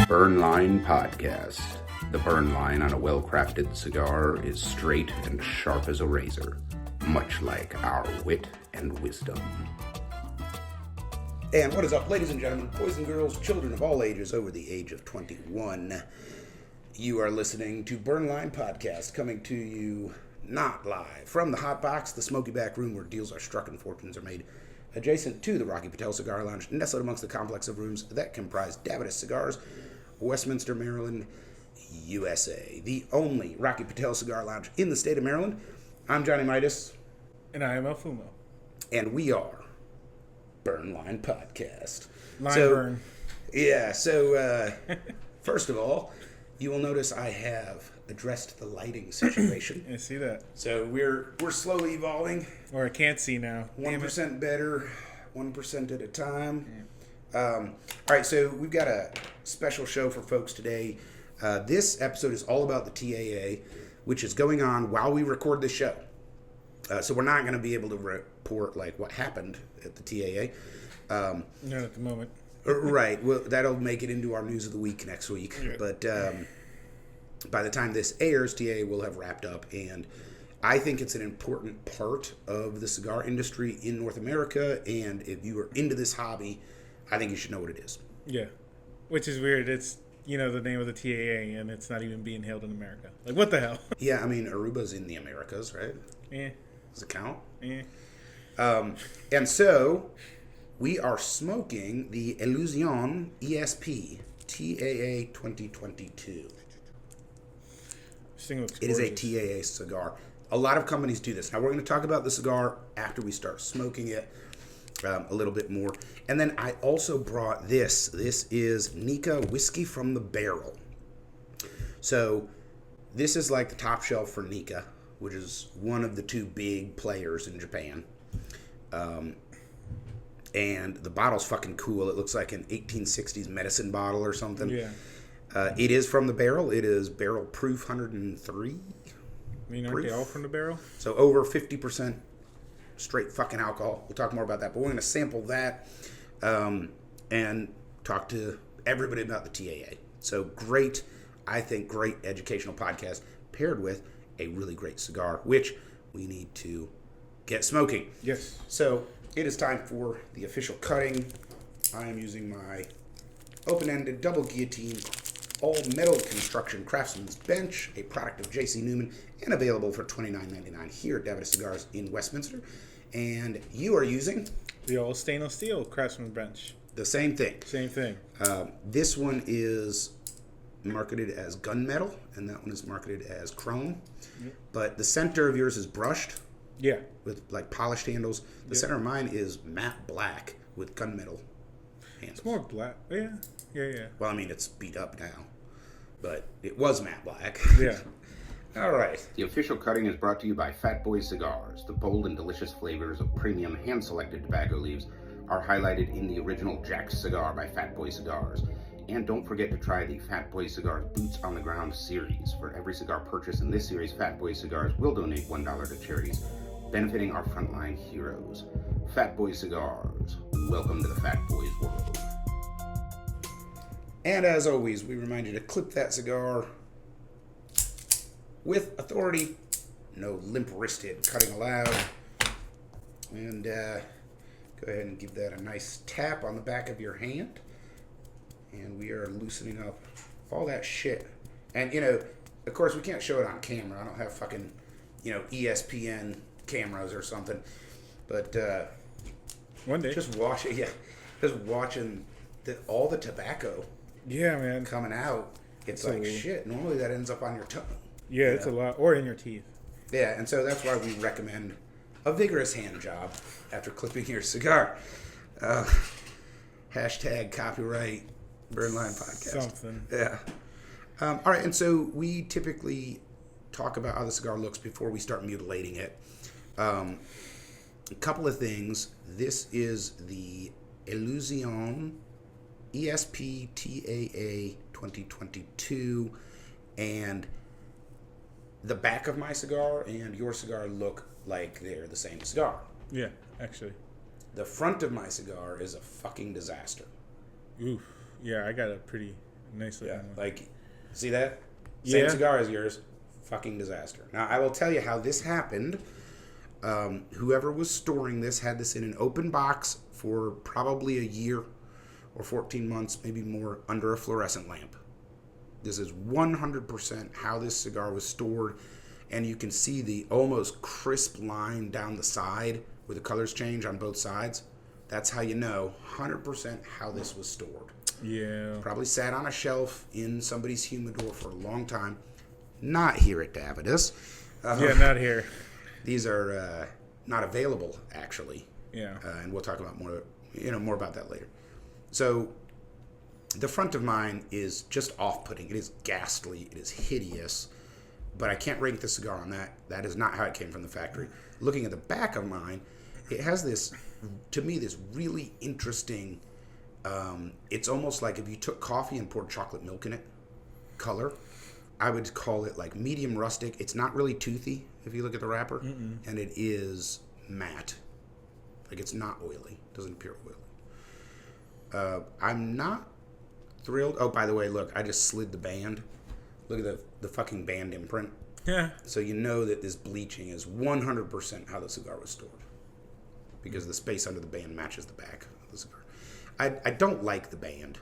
Burn Line Podcast. The burn line on a well-crafted cigar is straight and sharp as a razor, much like our wit and wisdom. And what is up, ladies and gentlemen, boys and girls, children of all ages over the age of 21? You are listening to Burn Line Podcast, coming to you not live from the Hot Box, the smoky back room where deals are struck and fortunes are made, adjacent to the Rocky Patel Cigar Lounge, nestled amongst the complex of rooms that comprise Davidoff Cigars, Westminster, Maryland, USA. The only Rocky Patel Cigar Lounge in the state of Maryland. I'm Johnny Midas. And I am El Fumo. And we are Burn Line Podcast. Burn. Yeah, so first of all, you will notice I have addressed the lighting situation. I see that. So we're slowly evolving. Or I can't see now. 1% better, 1% at a time. All right, so we've got a special show for folks today. This episode is all about the TAA, which is going on while we record this show. So we're not going to be able to report like what happened at the TAA. Not at the moment. Right. Well, that'll make it into our news of the week next week. Yeah. But by the time this airs, TAA will have wrapped up, and I think it's an important part of the cigar industry in North America. And if you are into this hobby, I think you should know what it is. Yeah, which is weird. It's the name of the TAA, and it's not even being held in America. Like, what the hell? Yeah, I mean, Aruba's in the Americas, right? Yeah. Does it count? Yeah. And so we are smoking the Illusione ESP TAA 2022. This thing looks gorgeous. It is a TAA cigar. A lot of companies do this. Now, we're going to talk about the cigar after we start smoking it a little bit more. And then I also brought this. This is Nikka Whisky from the barrel. So this is like the top shelf for Nikka, which is one of the two big players in Japan. And the bottle's fucking cool. It looks like an 1860s medicine bottle or something. Yeah. It is from the barrel. It is barrel proof 103. I mean, aren't they all from the barrel? So over 50% straight fucking alcohol. We'll talk more about that. But we're going to sample that and talk to everybody about the TAA. So great, I think, great educational podcast paired with a really great cigar, which we need to get smoking. Yes. So it is time for the official cutting. I am using my open-ended double guillotine all-metal construction craftsman's bench, a product of J.C. Newman, and available for $29.99 here at Davidoff Cigars in Westminster. And you are using the all stainless steel craftsman bench. The same thing. Same thing. This one is marketed as gunmetal, and that one is marketed as chrome. Yep. But the center of yours is brushed. Yeah. With like polished handles. The center of mine is matte black with gunmetal handles. It's more black. Yeah. Well, I mean, it's beat up now, but it was matte black. Yeah. All right. The official cutting is brought to you by Fat Boy Cigars. The bold and delicious flavors of premium hand-selected tobacco leaves are highlighted in the original Jack's cigar by Fat Boy Cigars. And don't forget to try the Fat Boy Cigars Boots on the Ground series. For every cigar purchase in this series, Fat Boy Cigars will donate $1 to charities, benefiting our frontline heroes. Fat Boy Cigars, welcome to the Fat Boys world. And as always, we remind you to clip that cigar with authority. No limp-wristed cutting allowed. And go ahead and give that a nice tap on the back of your hand. And we are loosening up all that shit. And, of course, we can't show it on camera. I don't have fucking, ESPN cameras or something. But one day. Just watching all the tobacco. Yeah, man. Coming out, it's like shit. Normally that ends up on your tongue. Yeah, it's a lot. Or in your teeth. Yeah, and so that's why we recommend a vigorous hand job after clipping your cigar. Hashtag copyright Burn Line Podcast. Something. Yeah. All right, and so we typically talk about how the cigar looks before we start mutilating it. A couple of things. This is the Illusione ESP TAA 2022, and the back of my cigar and your cigar look like they're the same cigar. Yeah, actually. The front of my cigar is a fucking disaster. Oof. Yeah, I got a pretty Nice looking one. Like, see that? Same Yeah. cigar as yours. Fucking disaster. Now, I will tell you how this happened. Whoever was storing this had this in an open box for probably a year or 14 months, maybe more, under a fluorescent lamp. This is 100% how this cigar was stored, and you can see the almost crisp line down the side where the colors change on both sides. That's how you know 100% how this was stored. Yeah. Probably sat on a shelf in somebody's humidor for a long time. Not here at Davidas. Yeah, not here. These are not available, actually. Yeah. And we'll talk about more about that later. So the front of mine is just off-putting. It is ghastly. It is hideous. But I can't rank the cigar on that. That is not how it came from the factory. Looking at the back of mine, it has this, to me, this really interesting, it's almost like if you took coffee and poured chocolate milk in it, color. I would call it like medium rustic. It's not really toothy if you look at the wrapper. And it is matte. Like, it's not oily. It doesn't appear oily. I'm not thrilled. Oh, by the way, look, I just slid the band. Look at the fucking band imprint. Yeah. So you know that this bleaching is 100% how the cigar was stored. Because the space under the band matches the back of the cigar. I don't like the band.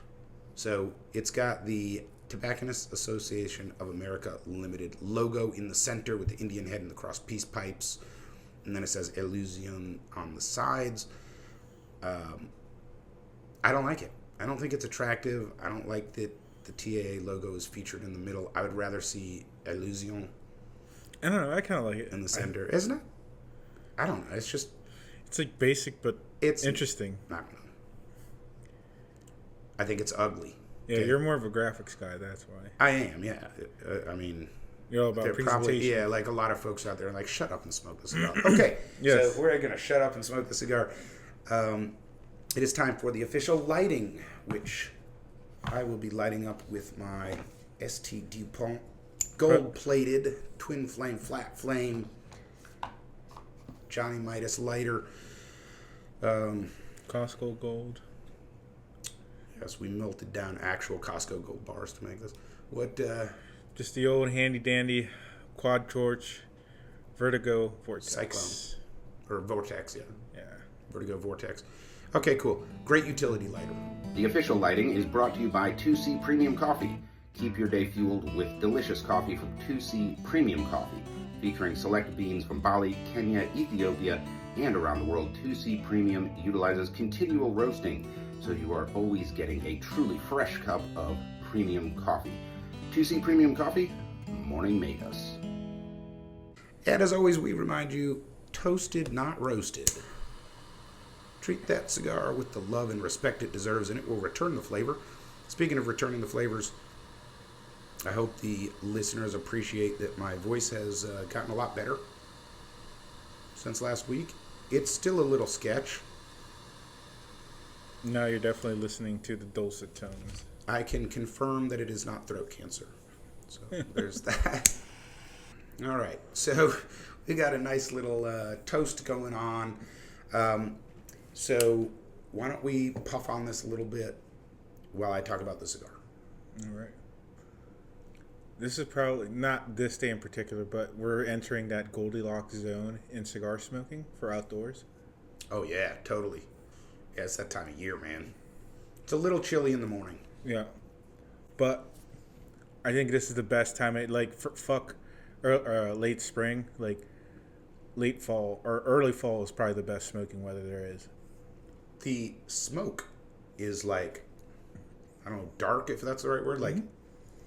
So it's got the Tobacconist Association of America Limited logo in the center with the Indian head and the cross peace pipes. And then it says Illusione on the sides. I don't like it. I don't think it's attractive. I don't like that the TAA logo is featured in the middle. I would rather see Illusion I don't know. I kind of like it. in the center. Isn't it? I don't know. It's just... It's like basic, but It's interesting. I don't know. I think it's ugly. Yeah, Okay. you're more of a graphics guy. That's why. I am, yeah. I mean... You're all about They're presentation. probably, yeah, like a lot of folks out there are like, shut up and smoke the cigar. Okay, Yes. so we're going to shut up and smoke the cigar. It is time for the official lighting, which I will be lighting up with my St. Dupont gold-plated twin flame, flat flame, Johnny Midas lighter. Costco Gold. Yes, we melted down actual Costco gold bars to make this. What, Just the old handy-dandy quad torch Vertigo Vortex. Cyclone. Or Vortex, yeah. Yeah. Vertigo Vortex. Okay, cool. Great utility lighter. The official lighting is brought to you by 2C Premium Coffee. Keep your day fueled with delicious coffee from 2C Premium Coffee. Featuring select beans from Bali, Kenya, Ethiopia, and around the world, 2C Premium utilizes continual roasting, so you are always getting a truly fresh cup of premium coffee. 2C Premium Coffee, morning made us. And as always, we remind you, toasted, not roasted. Treat that cigar with the love and respect it deserves, and it will return the flavor. Speaking of returning the flavors, I hope the listeners appreciate that my voice has gotten a lot better since last week. It's still a little sketch. Now you're definitely listening to the dulcet tones. I can confirm that it is not throat cancer. So there's that. All right. So we got a nice little toast going on. So why don't we puff on this a little bit while I talk about the cigar? All right. This is probably not this day in particular, but we're entering that Goldilocks zone in cigar smoking for outdoors. Oh, yeah, totally. Yeah, it's that time of year, man. It's a little chilly in the morning. Yeah. But I think this is the best time. Late spring, like late fall or early fall is probably the best smoking weather there is. The smoke is like, I don't know, dark, if that's the right word. Like,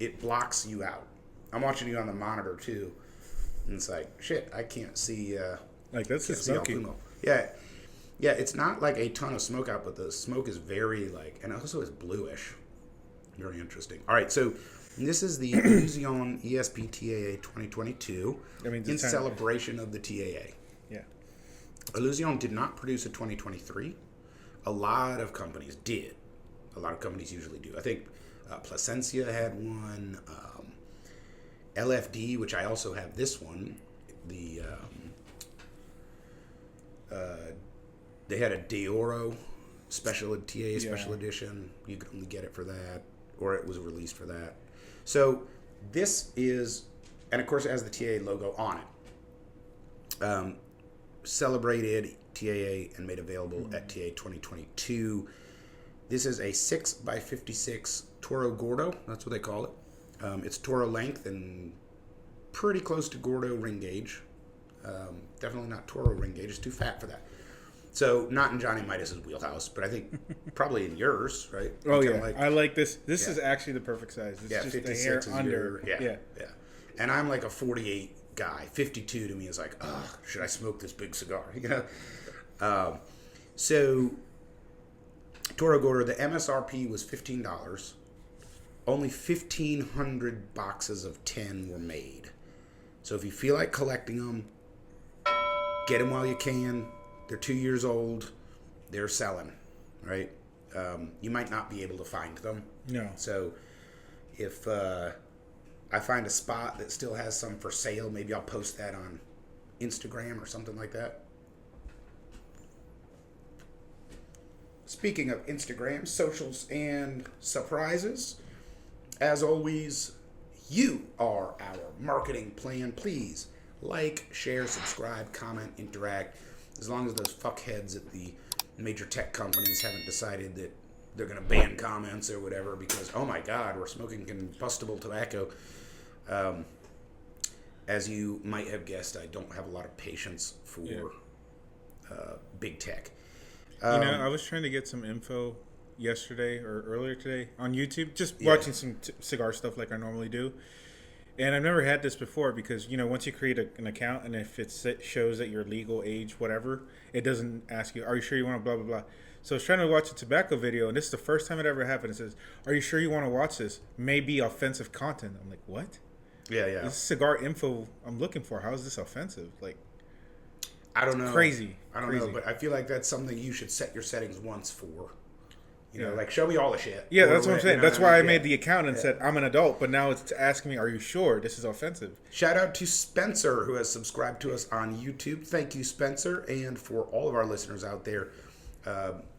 it blocks you out. I'm watching you on the monitor, too. And it's like, shit, I can't see... Like, that's the smoking. Yeah. Yeah, it's not like a ton of smoke out, but the smoke is very, like... And also it's bluish. Very interesting. All right, so this is the Illusione ESP TAA 2022 in celebration of the TAA. Yeah. Illusione did not produce a 2023. A lot of companies did. A lot of companies usually do. I think Plasencia had one. LFD, which I also have this one. They had a De Oro special TAA special edition. You could only get it for that. or it was released for that. So this is, and of course it has the TAA logo on it. Celebrated TAA and made available at TAA 2022. This is a 6x56 Toro Gordo. That's what they call it. It's Toro length and pretty close to Gordo ring gauge. Definitely not Toro ring gauge. It's too fat for that. So not in Johnny Midas's wheelhouse, but I think probably in yours, right? Oh yeah, I like this. This is actually the perfect size. It's just 56 the hair is under. Yeah. And I'm like a 48 guy. 52 to me is like, should I smoke this big cigar? So Toro Gordo, the MSRP was $15. Only 1,500 boxes of 10 were made. So if you feel like collecting them, get them while you can. They're 2 years old. They're selling, right? You might not be able to find them. No. So if I find a spot that still has some for sale, maybe I'll post that on Instagram or something like that. Speaking of Instagram, socials, and surprises, as always, you are our marketing plan. Please like, share, subscribe, comment, interact. As long as those fuckheads at the major tech companies haven't decided that they're going to ban comments or whatever because, oh my God, we're smoking combustible tobacco. As you might have guessed, I don't have a lot of patience for big tech. I was trying to get some info yesterday or earlier today on YouTube, just watching some cigar stuff like I normally do. And I've never had this before because, once you create an account and if it shows that you're legal age, whatever, it doesn't ask you, are you sure you want to blah, blah, blah. So I was trying to watch a tobacco video, and this is the first time it ever happened. It says, are you sure you want to watch this? May be offensive content. I'm like, what? Yeah. This is cigar info I'm looking for. How is this offensive? Like, I don't know. Crazy. I don't know, but I feel like that's something you should set your settings once for. Like show me all the shit. Yeah, that's what I'm saying. That's why I made the account and said I'm an adult, but now it's asking me, are you sure this is offensive? Shout out to Spencer who has subscribed to us on YouTube. Thank you, Spencer. And for all of our listeners out there,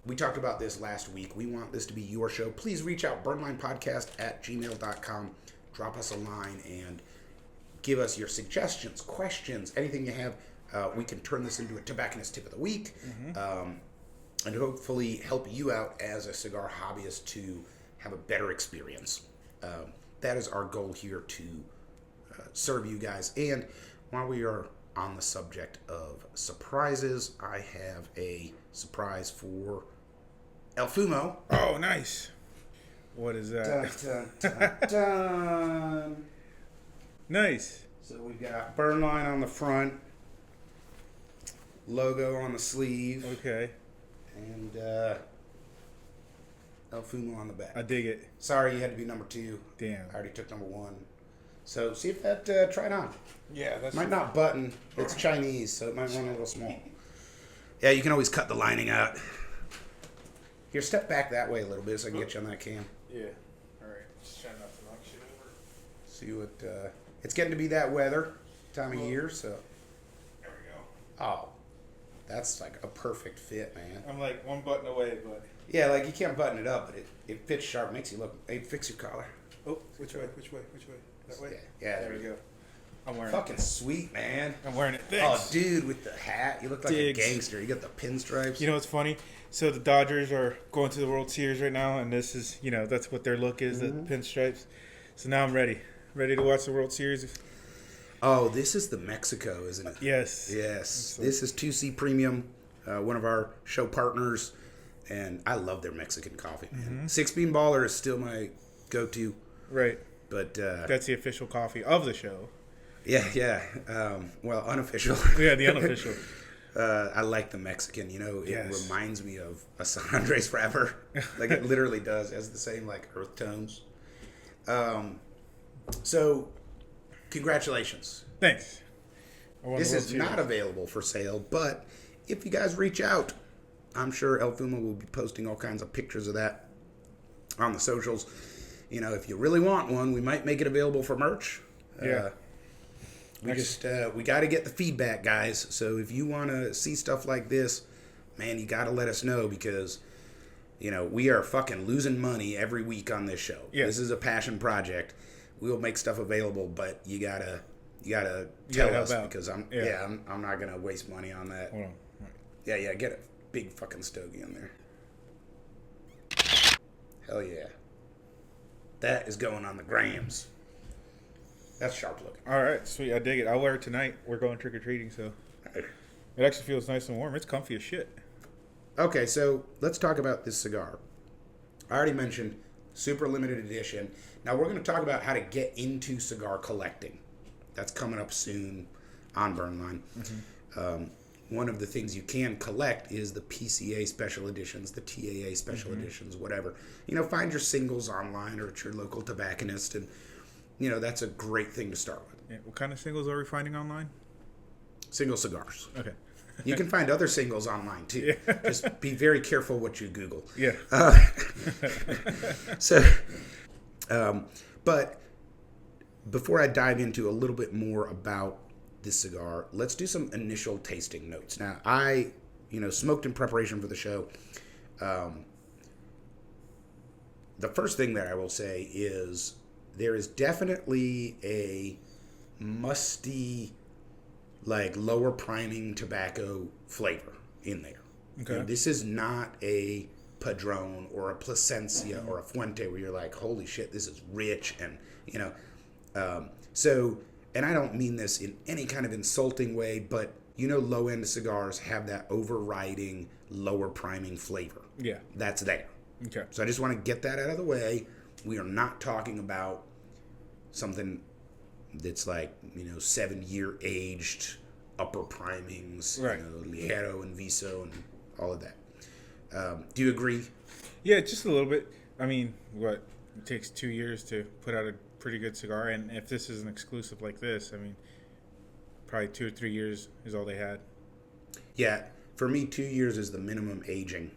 we talked about this last week. We want this to be your show. Please reach out, burnlinepodcast@gmail.com. Drop us a line and give us your suggestions, questions, anything you have. We can turn this into a Tobacconist Tip of the Week. And hopefully help you out as a cigar hobbyist to have a better experience. That is our goal here, to serve you guys. And while we are on the subject of surprises, I have a surprise for El Fumo. Oh, nice. What is that? Dun, dun, dun, dun. Nice. So we've got burn line on the front, logo on the sleeve. Okay. And El Fumo on the back. I dig it. Sorry, you had to be number 2. Damn. I already took number 1. So see if that try it on. Yeah, that's might not button. It's Chinese, so it might run a little small. Yeah, you can always cut the lining out. Here, step back that way a little bit so I can get you on that cam. Yeah. All right. Just trying not to knock shit over. See what? It's getting to be that weather time of year, so. There we go. Oh. That's like a perfect fit, man. I'm like one button away, but... Yeah, like you can't button it up, but it fits sharp, makes you look... Hey, fix your collar. Oh, which way? That way? Yeah, there we go. I'm wearing fucking sweet, man. I'm wearing it. Oh, Thanks. dude, with the hat, you look like a gangster. You got the pinstripes. You know what's funny? So the Dodgers are going to the World Series right now, and this is, that's what their look is, the pinstripes. So now I'm ready to watch the World Series. Oh, this is the Mexico, isn't it? Yes. Yes. This is 2C Premium, one of our show partners, and I love their Mexican coffee, man. 6-bean baller is still my go-to. Right. But that's the official coffee of the show. Yeah. Well, unofficial. Yeah, the unofficial. I like the Mexican. It reminds me of a San Andres wrapper. Like it literally does. It has the same like earth tones. So, congratulations. Thanks. This is not available for sale, but if you guys reach out, I'm sure El Fumo will be posting all kinds of pictures of that on the socials. If you really want one, we might make it available for merch. Yeah. We got to get the feedback, guys. So if you want to see stuff like this, man, you got to let us know because we are fucking losing money every week on this show. Yeah. This is a passion project. We will make stuff available, but you gotta tell us because I'm not gonna waste money on that. Hold on. Yeah, get a big fucking stogie in there. Hell yeah. That is going on the grams. That's sharp looking. All right, sweet. I dig it. I'll wear it tonight. We're going trick or treating, so it actually feels nice and warm. It's comfy as shit. Okay, so let's talk about this cigar. I already mentioned super limited edition. Now we're going to talk about how to get into cigar collecting. That's coming up soon on Burnline. Mm-hmm. One of the things you can collect is the PCA special editions, the TAA special editions, whatever. Find your singles online or at your local tobacconist, and that's a great thing to start with. Yeah. What kind of singles are we finding online? Single cigars. Okay. You can find other singles online too. Yeah. Just be very careful what you Google. Yeah. But before I dive into a little bit more about this cigar, let's do some initial tasting notes. Now, I, smoked in preparation for the show. The first thing that I will say is there is definitely a musty, lower priming tobacco flavor in there. Okay. This is not a Padron or a Plasencia or a Fuente where you're like, holy shit, this is rich. And, and I don't mean this in any kind of insulting way, but low-end cigars have that overriding lower priming flavor. Yeah. That's there. Okay. So I just want to get that out of the way. We are not talking about something that's 7-year aged upper primings, right? Ligero and Viso and all of that. Do you agree? Yeah, just a little bit. I mean, it takes 2 years to put out a pretty good cigar, and if this is an exclusive like this, I mean, probably 2 or 3 years is all they had. Yeah, for me, 2 years is the minimum aging,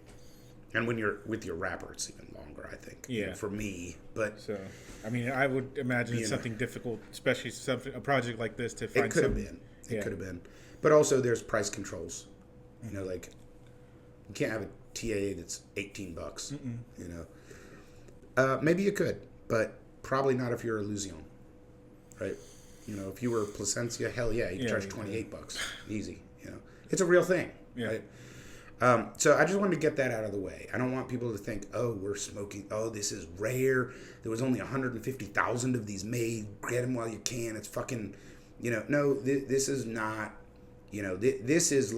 and when you're with your wrapper, it's even longer, I think. Yeah. For me, but so, I mean, I would imagine it's something difficult, especially a project like this to find. It could have been. It could have been, but also there's price controls. You can't have a TAA that's $18. Maybe you could, but probably not if you're Illusione, right? If you were Plasencia, hell yeah, you could charge $28, easy. It's a real thing, right? So I just wanted to get that out of the way. I don't want people to think, oh, we're smoking. Oh, this is rare. There was only 150,000 of these made. Get them while you can. It's fucking, no. This is not. This is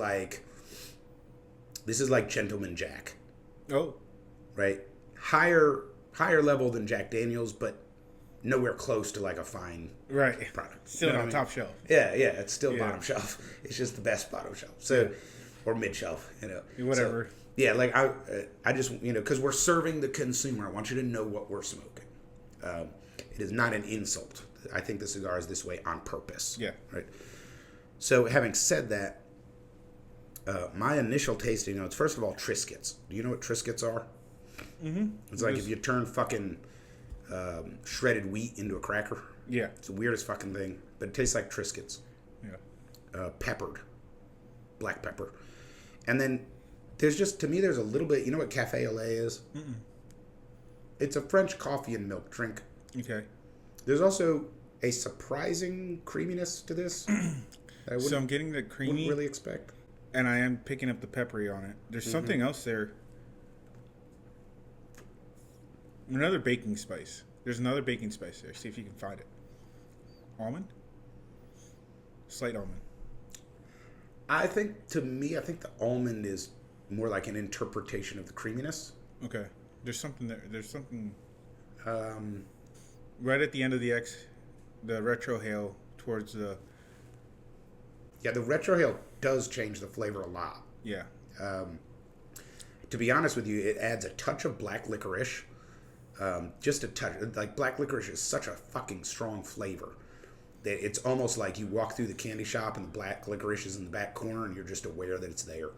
like Gentleman Jack. Oh, right. Higher level than Jack Daniels, but nowhere close to a fine product. Still on top shelf. Yeah, it's still bottom shelf. It's just the best bottom shelf. So, or mid shelf, Whatever. So, yeah, I just because we're serving the consumer, I want you to know what we're smoking. It is not an insult. I think the cigar is this way on purpose. Yeah. Right. So, having said that, my initial tasting notes. First of all, Triscuits. Do you know what Triscuits are? Mm-hmm. It's like if you turn fucking shredded wheat into a cracker. Yeah. It's the weirdest fucking thing, but it tastes like Triscuits. Yeah. Peppered, black pepper, and then there's a little bit. You know what café-au-lait is? Mm-mm. It's a French coffee and milk drink. Okay. There's also a surprising creaminess to this. So I'm getting the creamy. Wouldn't really expect. And I am picking up the peppery on it. There's something else there. Another baking spice. There's another baking spice there. See if you can find it. Almond? Slight almond. I think the almond is more like an interpretation of the creaminess. Okay. There's something there. There's something. Right at the end of the retrohale towards the. Yeah, the retrohale does change the flavor a lot. Yeah. To be honest with you, it adds a touch of black licorice. Just a touch. Like, black licorice is such a fucking strong flavor that it's almost like you walk through the candy shop and the black licorice is in the back corner and you're just aware that it's there.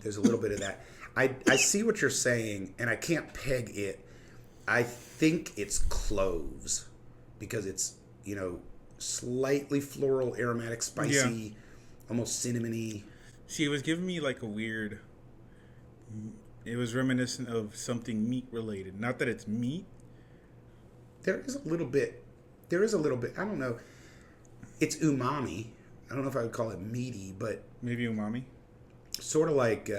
There's a little bit of that. I see what you're saying, and I can't peg it. I think it's cloves because it's, slightly floral, aromatic, spicy, almost cinnamony. See, it was giving me like a weird It was reminiscent of something meat related. Not that it's meat. There is a little bit. I don't know. It's umami. I don't know if I would call it meaty, but Maybe umami. sort of like.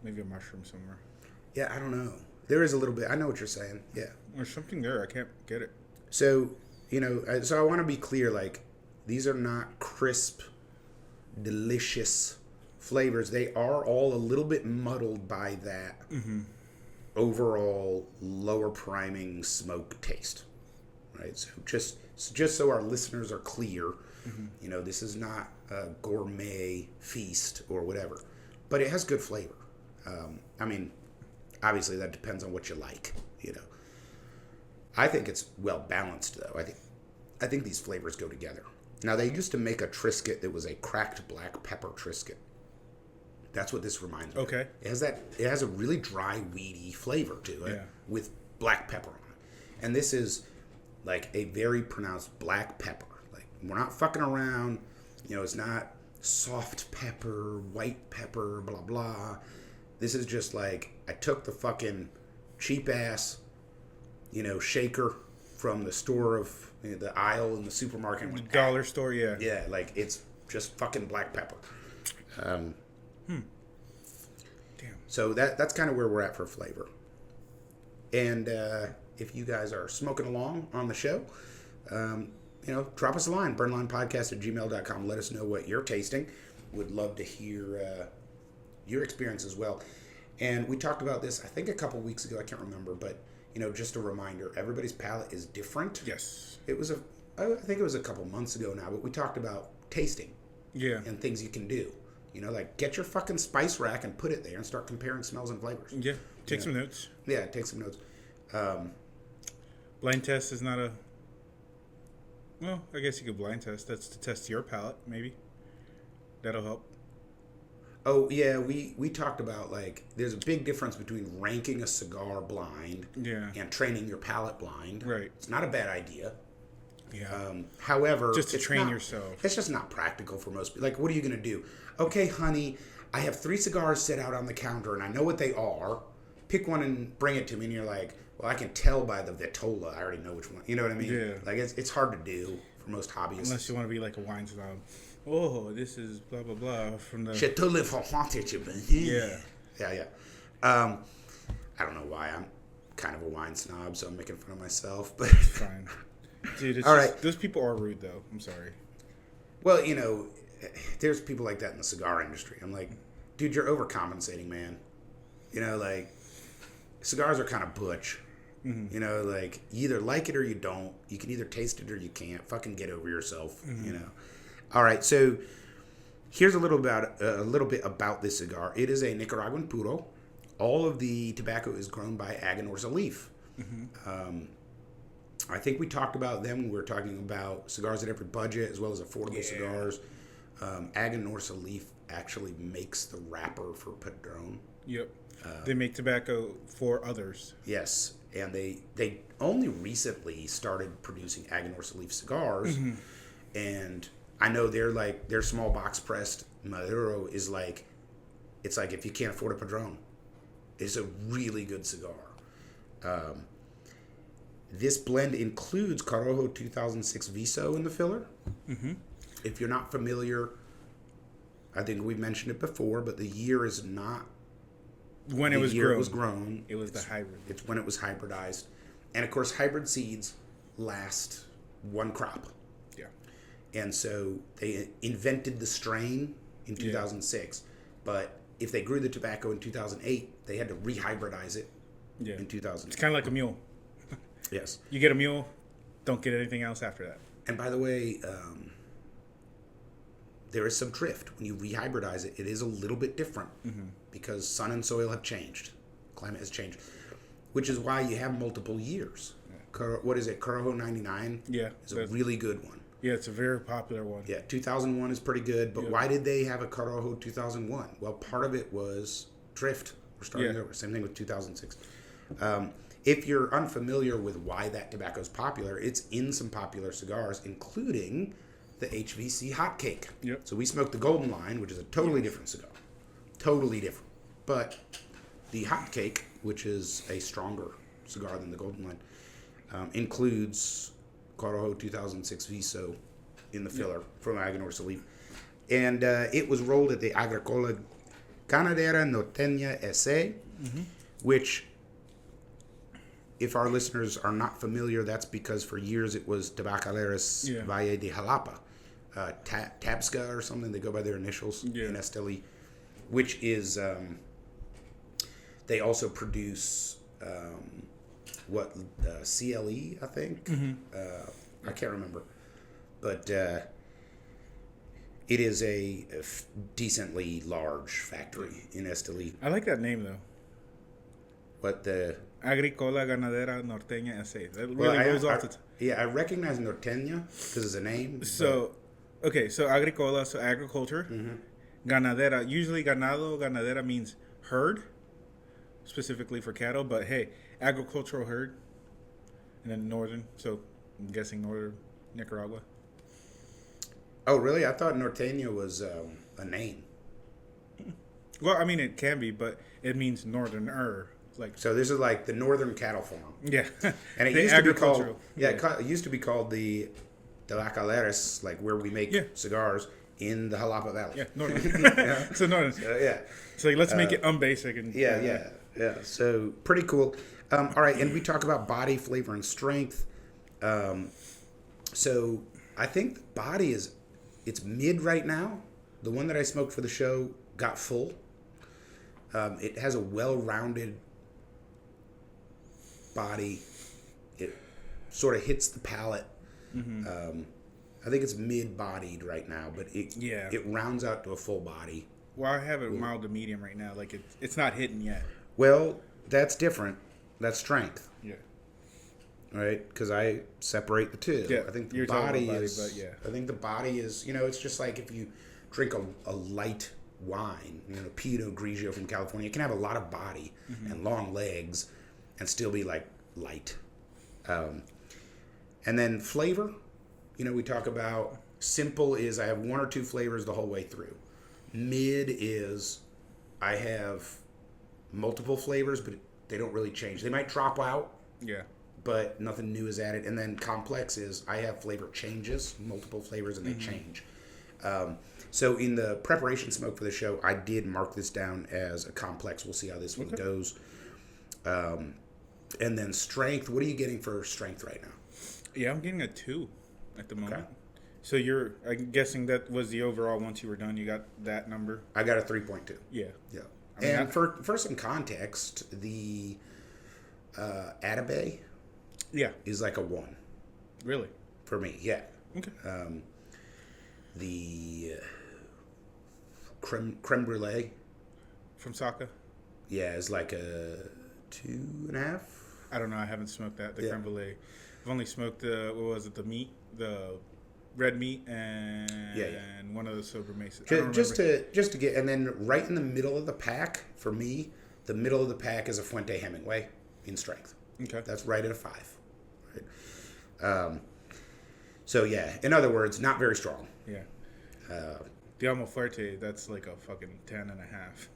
Maybe a mushroom somewhere. Yeah, I don't know. There is a little bit. I know what you're saying. Yeah. There's something there. I can't get it. So, so I want to be clear, like, these are not crisp, delicious flavors. They are all a little bit muddled by that overall lower priming smoke taste, right? So just so our listeners are clear, this is not a gourmet feast or whatever, but it has good flavor. I mean, obviously that depends on what you like, I think it's well balanced, though. I think these flavors go together. Now, they used to make a Triscuit that was a cracked black pepper Triscuit. That's what this reminds me of. Okay. It has a really dry, weedy flavor to it with black pepper on it. And this is like a very pronounced black pepper. Like, we're not fucking around. It's not soft pepper, white pepper, blah, blah. This is just like, I took the fucking cheap-ass, shaker from the store of the aisle in the supermarket. And went, Dollar store, yeah. Yeah, like, it's just fucking black pepper. Damn. So that's kind of where we're at for flavor. And if you guys are smoking along on the show, drop us a line, burnlinepodcast@gmail.com. Let us know what you're tasting. Would love to hear your experience as well. And we talked about this, I think, a couple weeks ago. I can't remember, but just a reminder: everybody's palate is different. Yes. I think it was a couple months ago now, but we talked about tasting. Yeah. And things you can do. Like, get your fucking spice rack and put it there and start comparing smells and flavors. Yeah. Take some notes. Yeah, take some notes. Blind test is not a. Well, I guess you could blind test. That's to test your palate, maybe. That'll help. Oh, yeah, we talked about, like, there's a big difference between ranking a cigar blind and training your palate blind. Right. It's not a bad idea. Yeah. However, just to train yourself. It's just not practical for most people. Like, what are you going to do? Okay, honey, I have 3 cigars set out on the counter, and I know what they are. Pick one and bring it to me, and you're like, well, I can tell by the Vitola. I already know which one. You know what I mean? Yeah. Like, it's hard to do for most hobbyists. Unless you want to be like a wine snob. Oh, this is blah, blah, blah from the... Chateau Le Fontaine. Yeah. Yeah. I don't know why. I'm kind of a wine snob, so I'm making fun of myself. But Fine. Dude, all right. Those people are rude, though. I'm sorry. Well, there's people like that in the cigar industry. I'm like, dude, you're overcompensating, man. Like, cigars are kind of butch. Mm-hmm. Like, you either like it or you don't. You can either taste it or you can't. Fucking get over yourself, All right, so here's a little bit about this cigar. It is a Nicaraguan puro. All of the tobacco is grown by Aganorsa Leaf. Mm-hmm. I think we talked about them when we were talking about cigars at every budget as well as affordable cigars. Aganorsa Leaf actually makes the wrapper for Padron. Yep. They make tobacco for others. Yes, and they only recently started producing Aganorsa Leaf cigars, and I know they're small box pressed Maduro is like, it's like if you can't afford a Padron, it's a really good cigar. This blend includes Corojo 2006 Viso in the filler. Mm-hmm. If you're not familiar, I think we've mentioned it before, but the year is not when it was grown. It was the hybrid. It's when it was hybridized. And, of course, hybrid seeds last one crop. Yeah. And so they invented the strain in 2006. But if they grew the tobacco in 2008, they had to rehybridize it in 2008. It's kind of like a mule. Yes. You get a mule, don't get anything else after that. And by the way, there is some drift. When you rehybridize it, it is a little bit different because sun and soil have changed. Climate has changed, which is why you have multiple years. Yeah. What is it? Corojo 99? Yeah. It's a really good one. Yeah, it's a very popular one. Yeah, 2001 is pretty good. But why did they have a Corojo 2001? Well, part of it was drift. We're starting over. Same thing with 2006. If you're unfamiliar with why that tobacco is popular, it's in some popular cigars, including the HVC Hot Cake. Yep. So we smoked the Golden Line, which is a totally different cigar. Totally different. But The hot cake, which is a stronger cigar than the Golden Line, includes Corojo 2006 Viso in the filler from Aganorsa Leaf. And it was rolled at the Agricola Ganadera Norteña S.A., which, if our listeners are not familiar, that's because for years it was Tabacaleras Valle de Jalapa. Tabsca or something, they go by their initials in Esteli, which is, they also produce, CLE, I think? I can't remember. But it is a decently large factory in Esteli. I like that name, though. But the... Agricola Ganadera Norteña S.A. That really goes off the top. Yeah, I recognize Norteña because it's a name. So, okay, so Agricola, so agriculture. Ganadera, usually ganadera means herd, specifically for cattle, but hey, agricultural herd. And then northern, so I'm guessing northern Nicaragua. Oh, really? I thought Norteña was a name. Well, I mean, it can be, but it means northerner. Like, so this is like the northern cattle farm. Yeah. And it used to be called, it used to be called the Tabacaleras, like where we make cigars in the Jalapa Valley. Yeah, northern. So northern. So like, let's make it unbasic. And, yeah. So pretty cool. All right, and we talk about body, flavor, and strength. So I think the body it's mid right now. The one that I smoked for the show got full. It has a well-rounded body. It sort of hits the palate. I think it's mid-bodied right now, but it rounds out to a full body. Well, I have it mild to medium right now. Like it's not hitting yet. Well, that's different. That's strength. Yeah. Right? Because I separate the two. Yeah. I think the body is. I think the body is. It's just like if you drink a light wine, Pinot Grigio from California, it can have a lot of body and long legs, and still be like light. And then flavor. We talk about simple is I have one or two flavors the whole way through. Mid is I have multiple flavors, but they don't really change. They might drop out. Yeah. But nothing new is added. And then complex is I have flavor changes, multiple flavors, and they change. So in the preparation smoke for the show, I did mark this down as a complex. We'll see how this one goes. And then strength. What are you getting for strength right now? Yeah, I'm getting a 2 at the moment. Okay. So I'm guessing that was the overall once you were done. You got that number? I got a 3.2. Yeah. Yeah. And for some context, the Atabey is like a 1. Really? For me, yeah. Okay. The creme brulee from Saka? Yeah, is like a 2.5. I don't know. I haven't smoked that. The creme brulee. I've only smoked the red meat, and one of the sober mesas. Just to get, and then right in the middle of the pack for me, the middle of the pack is a Fuente Hemingway in strength. Okay, that's right at a 5. Right. So yeah, in other words, not very strong. Yeah. The Alma Fuerte, that's like a fucking 10.5.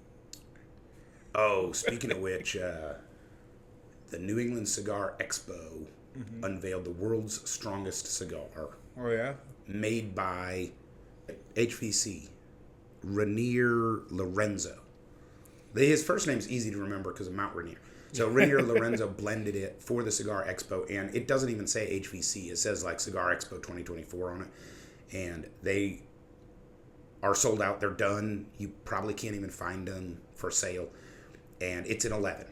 Oh, speaking of which, the New England Cigar Expo unveiled the world's strongest cigar. Oh, yeah? Made by HVC, Rainier Lorenzo. His first name's easy to remember because of Mount Rainier. So Rainier Lorenzo blended it for the Cigar Expo, and it doesn't even say HVC. It says like Cigar Expo 2024 on it. And they are sold out. They're done. You probably can't even find them for sale. And it's an 11.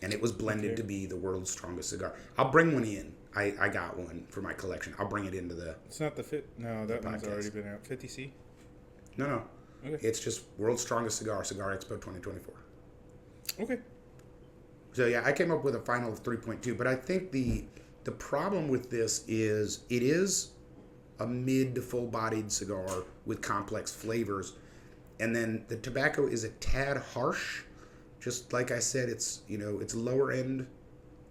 And it was blended to be the world's strongest cigar. I'll bring one in. I got one for my collection. I'll bring it into the... It's not the fit... No, that one's already been out. 50C? No. Okay. It's just world's strongest cigar, Cigar Expo 2024. Okay. So, yeah, I came up with a final of 3.2. But I think the problem with this is it is a mid to full-bodied cigar with complex flavors. And then the tobacco is a tad harsh. Just like I said, it's lower end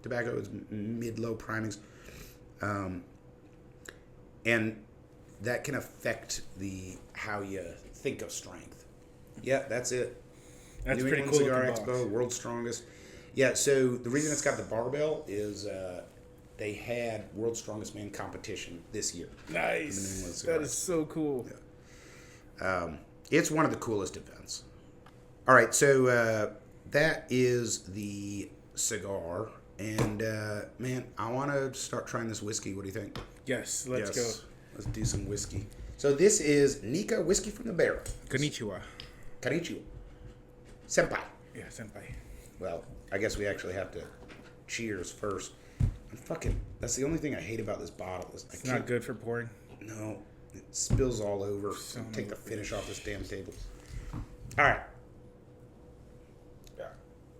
tobacco. It's mid-low primings. And that can affect how you think of strength. Yeah, that's it. That's New pretty England cool Cigar looking Expo, box. world's strongest. Yeah, so the reason it's got the barbell is they had World's Strongest Man competition this year. Nice. That is so cool. It's one of the coolest events. All right, so that is the cigar. And, man, I want to start trying this whiskey. What do you think? Yes, let's go. Let's do some whiskey. So this is Nikka Whiskey from the Barrel. Konnichiwa. Konnichiwa. Senpai. Yeah, senpai. Well, I guess we actually have to cheers first. That's the only thing I hate about this bottle. It's not good for pouring. No, it spills all over. Take the finish off this damn table. All right.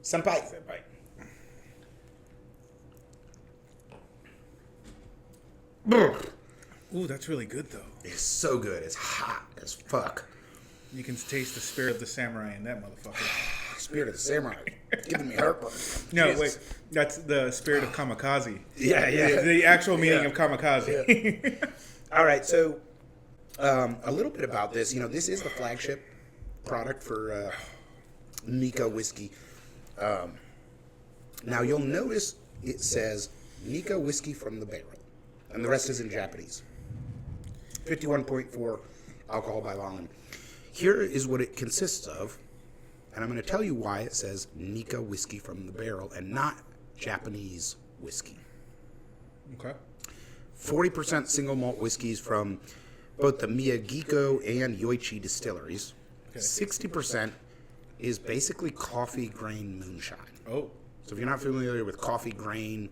Senpai. Ooh, that's really good though. It's so good. It's hot as fuck. You can taste the spirit of the samurai in that motherfucker. Spirit of the Samurai. Giving me heartburn. No, Jesus. wait. That's the spirit of kamikaze. Yeah. The actual meaning of kamikaze. Yeah. All right, so a little bit about this. You know, this is the flagship product for Nikka Whiskey. Now, you'll notice it says Nikka Whiskey from the Barrel, and the rest is in Japanese. 51.4 alcohol by volume. Here is what it consists of, and I'm going to tell you why it says Nikka Whiskey from the Barrel and not Japanese whiskey. Okay. 40% single malt whiskeys from both the Miyagiko and Yoichi distilleries. Okay. 60% is basically coffee grain moonshine. Oh. So if you're not familiar with coffee grain,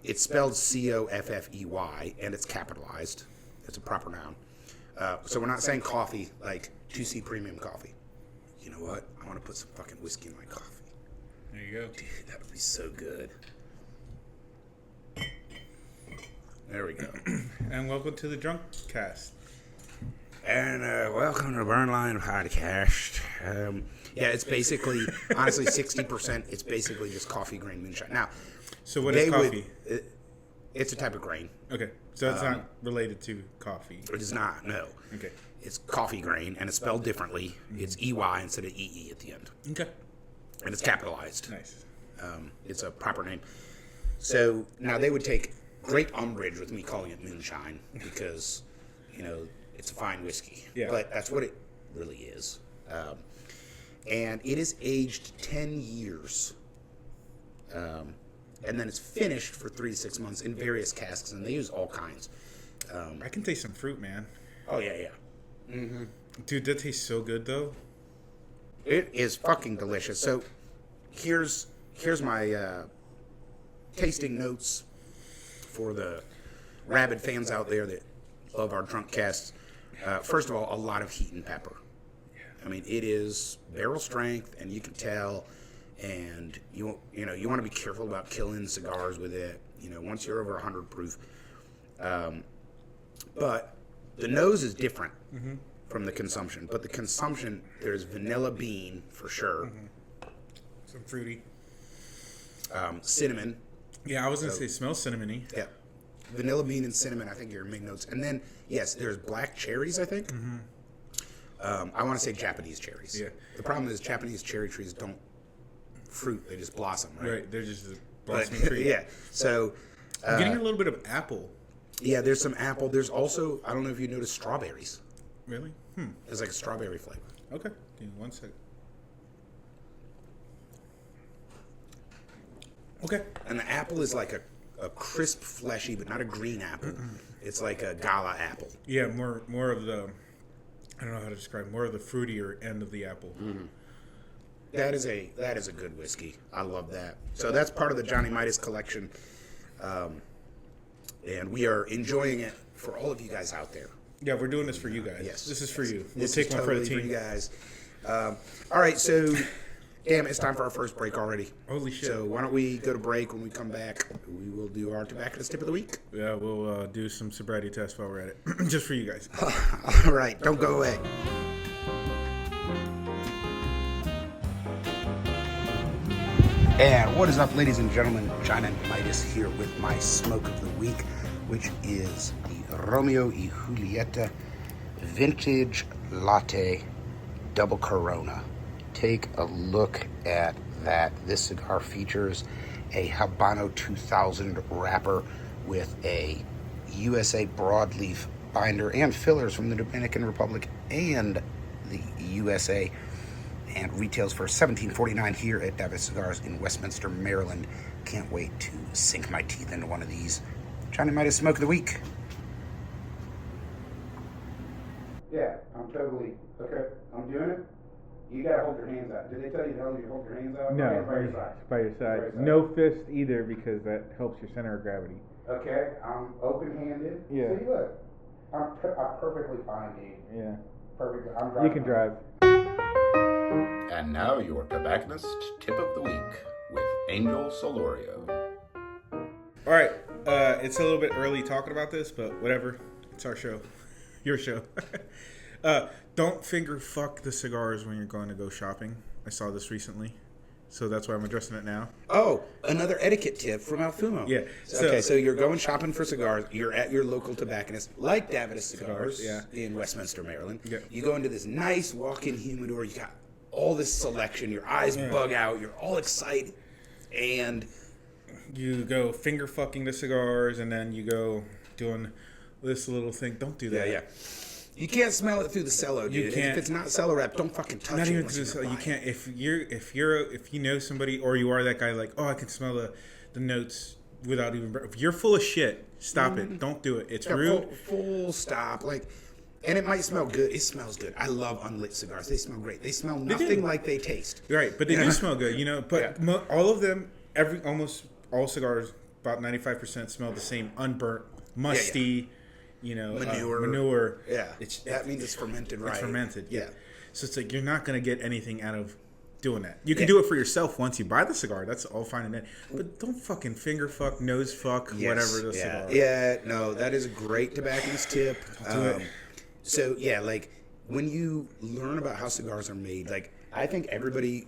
it's spelled Coffey, and it's capitalized. It's a proper noun. So we're not saying coffee like 2C premium coffee. You know what? I want to put some fucking whiskey in my coffee. There you go. Dude, that would be so good. There we go. And welcome to the Drunk Cast. And welcome to the Burn Line Podcast. Yeah, it's basically, honestly, 60%. It's basically just coffee grain moonshine. Now, So what is coffee? It's a type of grain. Okay. So it's not related to coffee. It is not, no. Okay. It's coffee grain, and it's spelled differently. It's EY instead of EE at the end. Okay. And it's capitalized. Nice. It's a proper name. So now they would take great umbrage with me calling it moonshine because, you know, it's a fine whiskey. Yeah. But that's what it really is. And it is aged 10 years. And then it's finished for 3 to 6 months in various casks, and they use all kinds. I can taste some fruit, man. Oh, yeah. Mm-hmm. Dude, that tastes so good, though. It is fucking delicious. So here's my tasting notes for the rabid fans out there that love our drunk casts. First of all, a lot of heat and pepper. I mean, it is barrel strength, and you can tell. And you want to be careful about killing cigars with it. You know, once you're over 100 proof. But the nose is different from the consumption. But the consumption, there's vanilla bean for sure. Mm-hmm. Some fruity. Cinnamon. Yeah, I was going to say it smells cinnamony. Yeah. Vanilla bean and cinnamon, I think, are your main notes. And then, yes, there's black cherries, I think. Mm-hmm. I want to say Japanese cherries. Yeah. The problem is Japanese cherry trees don't fruit, they just blossom, right? Right, they're just a blossoming tree. Yeah. So I'm getting a little bit of apple. yeah, there's some apple. There's also, I don't know if you noticed, strawberries. Really? There's like a strawberry flavor. Okay. Give me 1 second. Okay. And the apple is like a crisp, fleshy, but not a green apple. It's like a gala apple. Yeah, more of the, I don't know how to describe, more of the fruitier end of the apple. Mm-hmm. That is a good whiskey. I love that. So that's part of the Johnny Midas collection, and we are enjoying it for all of you guys out there. Yeah, we're doing this for you guys. Yes, This is for you. We'll This take is one totally for the team. you guys. All right, so damn, it's time for our first break already. Holy shit. So why don't we go to break? When we come back, we will do our tobacconist tip of the week. Yeah, we'll do some sobriety tests while we're at it. Just for you guys. All right, don't go away. And what is up, ladies and gentlemen? Johnny Midas here with my smoke of the week, which is the Romeo y Julieta Vintage Latte Double Corona take a look at that. This cigar features a Habano 2000 wrapper with a USA broadleaf binder and fillers from the Dominican Republic and the USA, and retails for $17.49 here at Davis Cigars in Westminster, Maryland. Can't wait to sink my teeth into one of these. Johnny Midas Smoke of the Week. Yeah, I'm totally okay. I'm doing it. You gotta hold your hands out. Did they tell you to hold your hands out? No, hands by your side. By your side. No fist either, because that helps your center of gravity. Okay, I'm open-handed. Yeah. See, look, I'm perfectly fine, dude. Yeah. Perfect. I'm driving. You can drive. And now your tobacconist tip of the week with Angel Solorio. All right, it's a little bit early talking about this, but whatever. It's our show. Your show. Don't finger fuck the cigars when you're going to go shopping. I saw this recently, so that's why I'm addressing it now. Oh, another etiquette tip from Alfumo. Yeah. So you're going shopping for cigars. You're at your local tobacconist, like Davis Cigars, yeah, in Westminster, Maryland. Yeah. You go into this nice walk-in humidor. You got all this selection. Your eyes bug out. You're all excited, and you go finger fucking the cigars, and then you go doing this little thing. Don't do that. Yeah. You can't smell it through the cello, dude. You can't. If it's not cello wrap, don't fucking touch it. Not even through the cello. You can't. If you know somebody, or you are that guy, like, oh, I can smell the notes without even. If you're full of shit, stop it. Don't do it. It's rude. Full stop. And it might smell good. It smells good. I love unlit cigars. They smell great. They smell nothing like they taste. Right, but they do smell good, you know. But all of them, almost all cigars, about 95% smell the same, unburnt, musty, you know, manure. Yeah, that means it's fermented, right? It's fermented. Yeah. So it's like you're not gonna get anything out of doing that. You can do it for yourself once you buy the cigar. That's all fine and dandy. But don't fucking finger fuck, nose fuck, whatever the cigar. Yeah, no, that is a great tobacconist tip. Do it. So yeah, like when you learn about how cigars are made, like I think everybody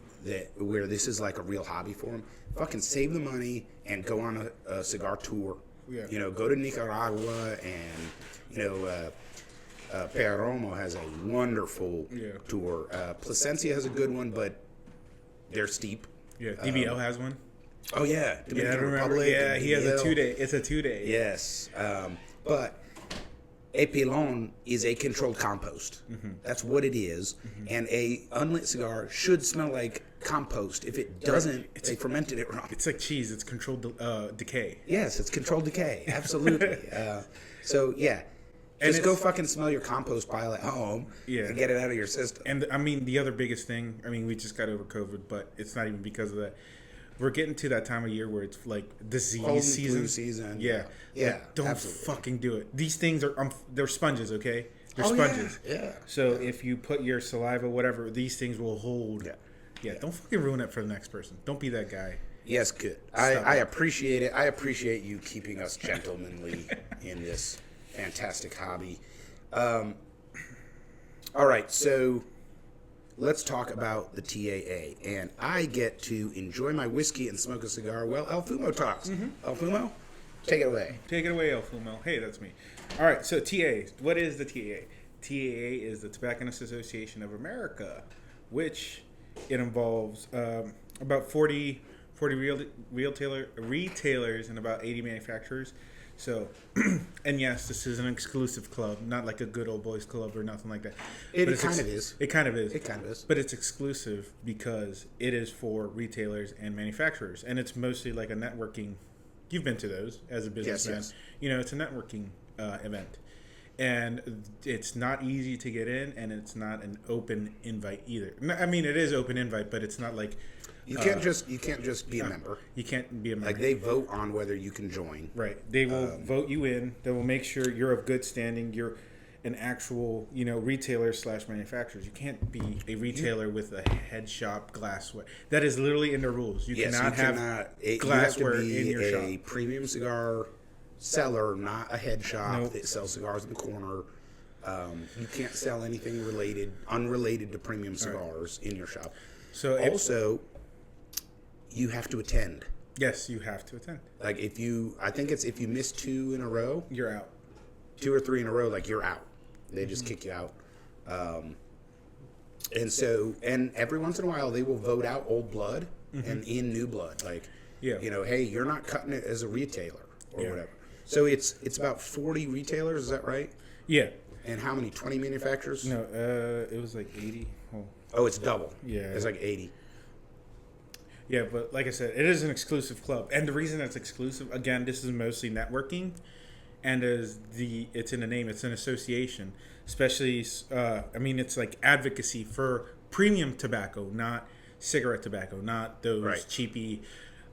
where this is like a real hobby for them, fucking save the money and go on a cigar tour. Yeah. You know, go to Nicaragua, and you know, Perromo has a wonderful tour. Plasencia has a good one, but they're steep. Yeah, DBL has one. Oh yeah, Dominican Republic. Yeah, he has a 2-day. It's a 2-day. Yes, but Epilon is a controlled compost. Mm-hmm. That's what it is. Mm-hmm. And a unlit cigar should smell like compost. If it doesn't, they fermented it wrong. It's like cheese. It's controlled decay. Yes, it's controlled decay. Absolutely. So yeah, just go fucking smell your compost pile at home and get it out of your system. And I mean, the other biggest thing, I mean, we just got over COVID, but it's not even because of that. We're getting to that time of year where it's like disease season. Yeah. Like, don't fucking do it. These things are they're sponges, okay? They're sponges. Yeah. So if you put your saliva, whatever, these things will hold. Yeah. Don't fucking ruin it for the next person. Don't be that guy. Yes, good. I appreciate it. I appreciate you keeping us gentlemanly in this fantastic hobby. All right, so let's talk about the TAA. And I get to enjoy my whiskey and smoke a cigar while El Fumo talks. Mm-hmm. El Fumo, take it away. Take it away, El Fumo. Hey, that's me. All right, so TAA. What is the TAA? TAA is the Tobacconist Association of America, which it involves about 40 retailers and about 80 manufacturers. So, and yes, this is an exclusive club, not like a good old boys club or nothing like that. It kind of is. It kind of is. But it's exclusive because it is for retailers and manufacturers. And it's mostly like a networking. You've been to those as a businessman. Yes. You know, it's a networking event. And it's not easy to get in, and it's not an open invite either. I mean, it is open invite, but it's not like... You can't just be a member. You can't be a member. Like, they vote on whether you can join. Right. They will vote you in. They will make sure you're of good standing. You're an actual, you know, retailer / manufacturer. You can't be a retailer with a head shop glassware. That is literally in the rules. You cannot have glassware in your shop. A premium cigar seller, not a head shop that sells cigars in the corner. You can't sell anything unrelated to premium cigars in your shop. So also, you have to attend. Yes, you have to attend. Like if you miss 2 in a row, you're out. 2 or 3 in a row, like you're out. They just kick you out. And every once in a while they will vote out old blood and in new blood. Like, hey, you're not cutting it as a retailer or whatever. So it's about 40 retailers, is that right? Yeah. And how many? 20 manufacturers? No, it was like 80. Oh, it's double. Yeah. It's like 80. Yeah, but like I said, it is an exclusive club. And the reason it's exclusive, again, this is mostly networking. And it's in the name, it's an association. Especially, it's like advocacy for premium tobacco, not cigarette tobacco, not those cheapy.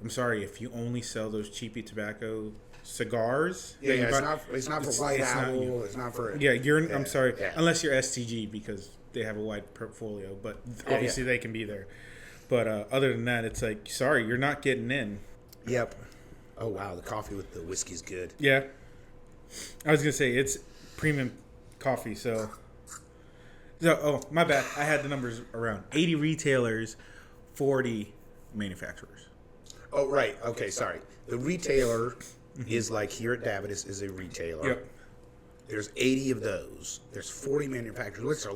I'm sorry, if you only sell those cheapy tobacco cigars. It's not for White Owl. It's not for. Yeah, I'm sorry, unless you're STG because they have a wide portfolio, but obviously they can be there. But other than that, it's like, sorry, you're not getting in. Yep. Oh wow, the coffee with the whiskey's good. Yeah. I was gonna say it's premium coffee, so my bad. I had the numbers around 80 retailers, 40 manufacturers. Oh right, okay, sorry. The retailer is like here at Davidoff is a retailer. Yep. There's 80 of those. There's 40 manufacturers.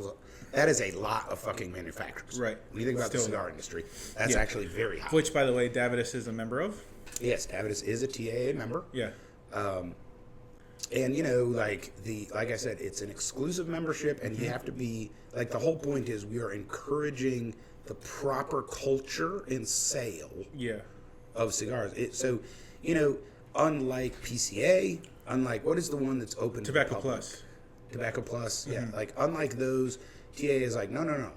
That is a lot of fucking manufacturers. Right. When you think about the cigar industry, that's actually very high. Which, by the way, Davidoff is a member of. Yes, Davidoff is a TAA member. Yeah. And like I said, it's an exclusive membership, and you have to be like, the whole point is we are encouraging the proper culture and sale of cigars. Unlike PCA, unlike what is the one that's open Tobacco to Plus. Tobacco Plus, like unlike those, TA is like no.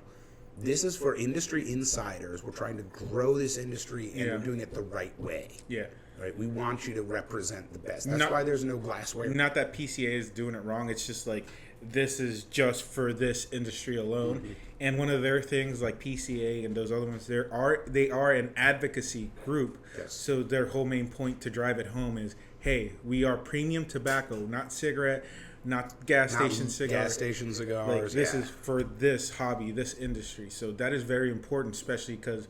This is for industry insiders. We're trying to grow this industry, and we're doing it the right way. Yeah. Right, we want you to represent the best. That's why there's no glassware. Not that PCA is doing it wrong. It's just like, this is just for this industry alone. Mm-hmm. And one of their things, like PCA and those other ones, they are an advocacy group. Yes. So their whole main point to drive it home is, hey, we are premium tobacco, not cigarette, not gas station cigars. Gas station cigars. Like, this is for this hobby, this industry. So that is very important, especially because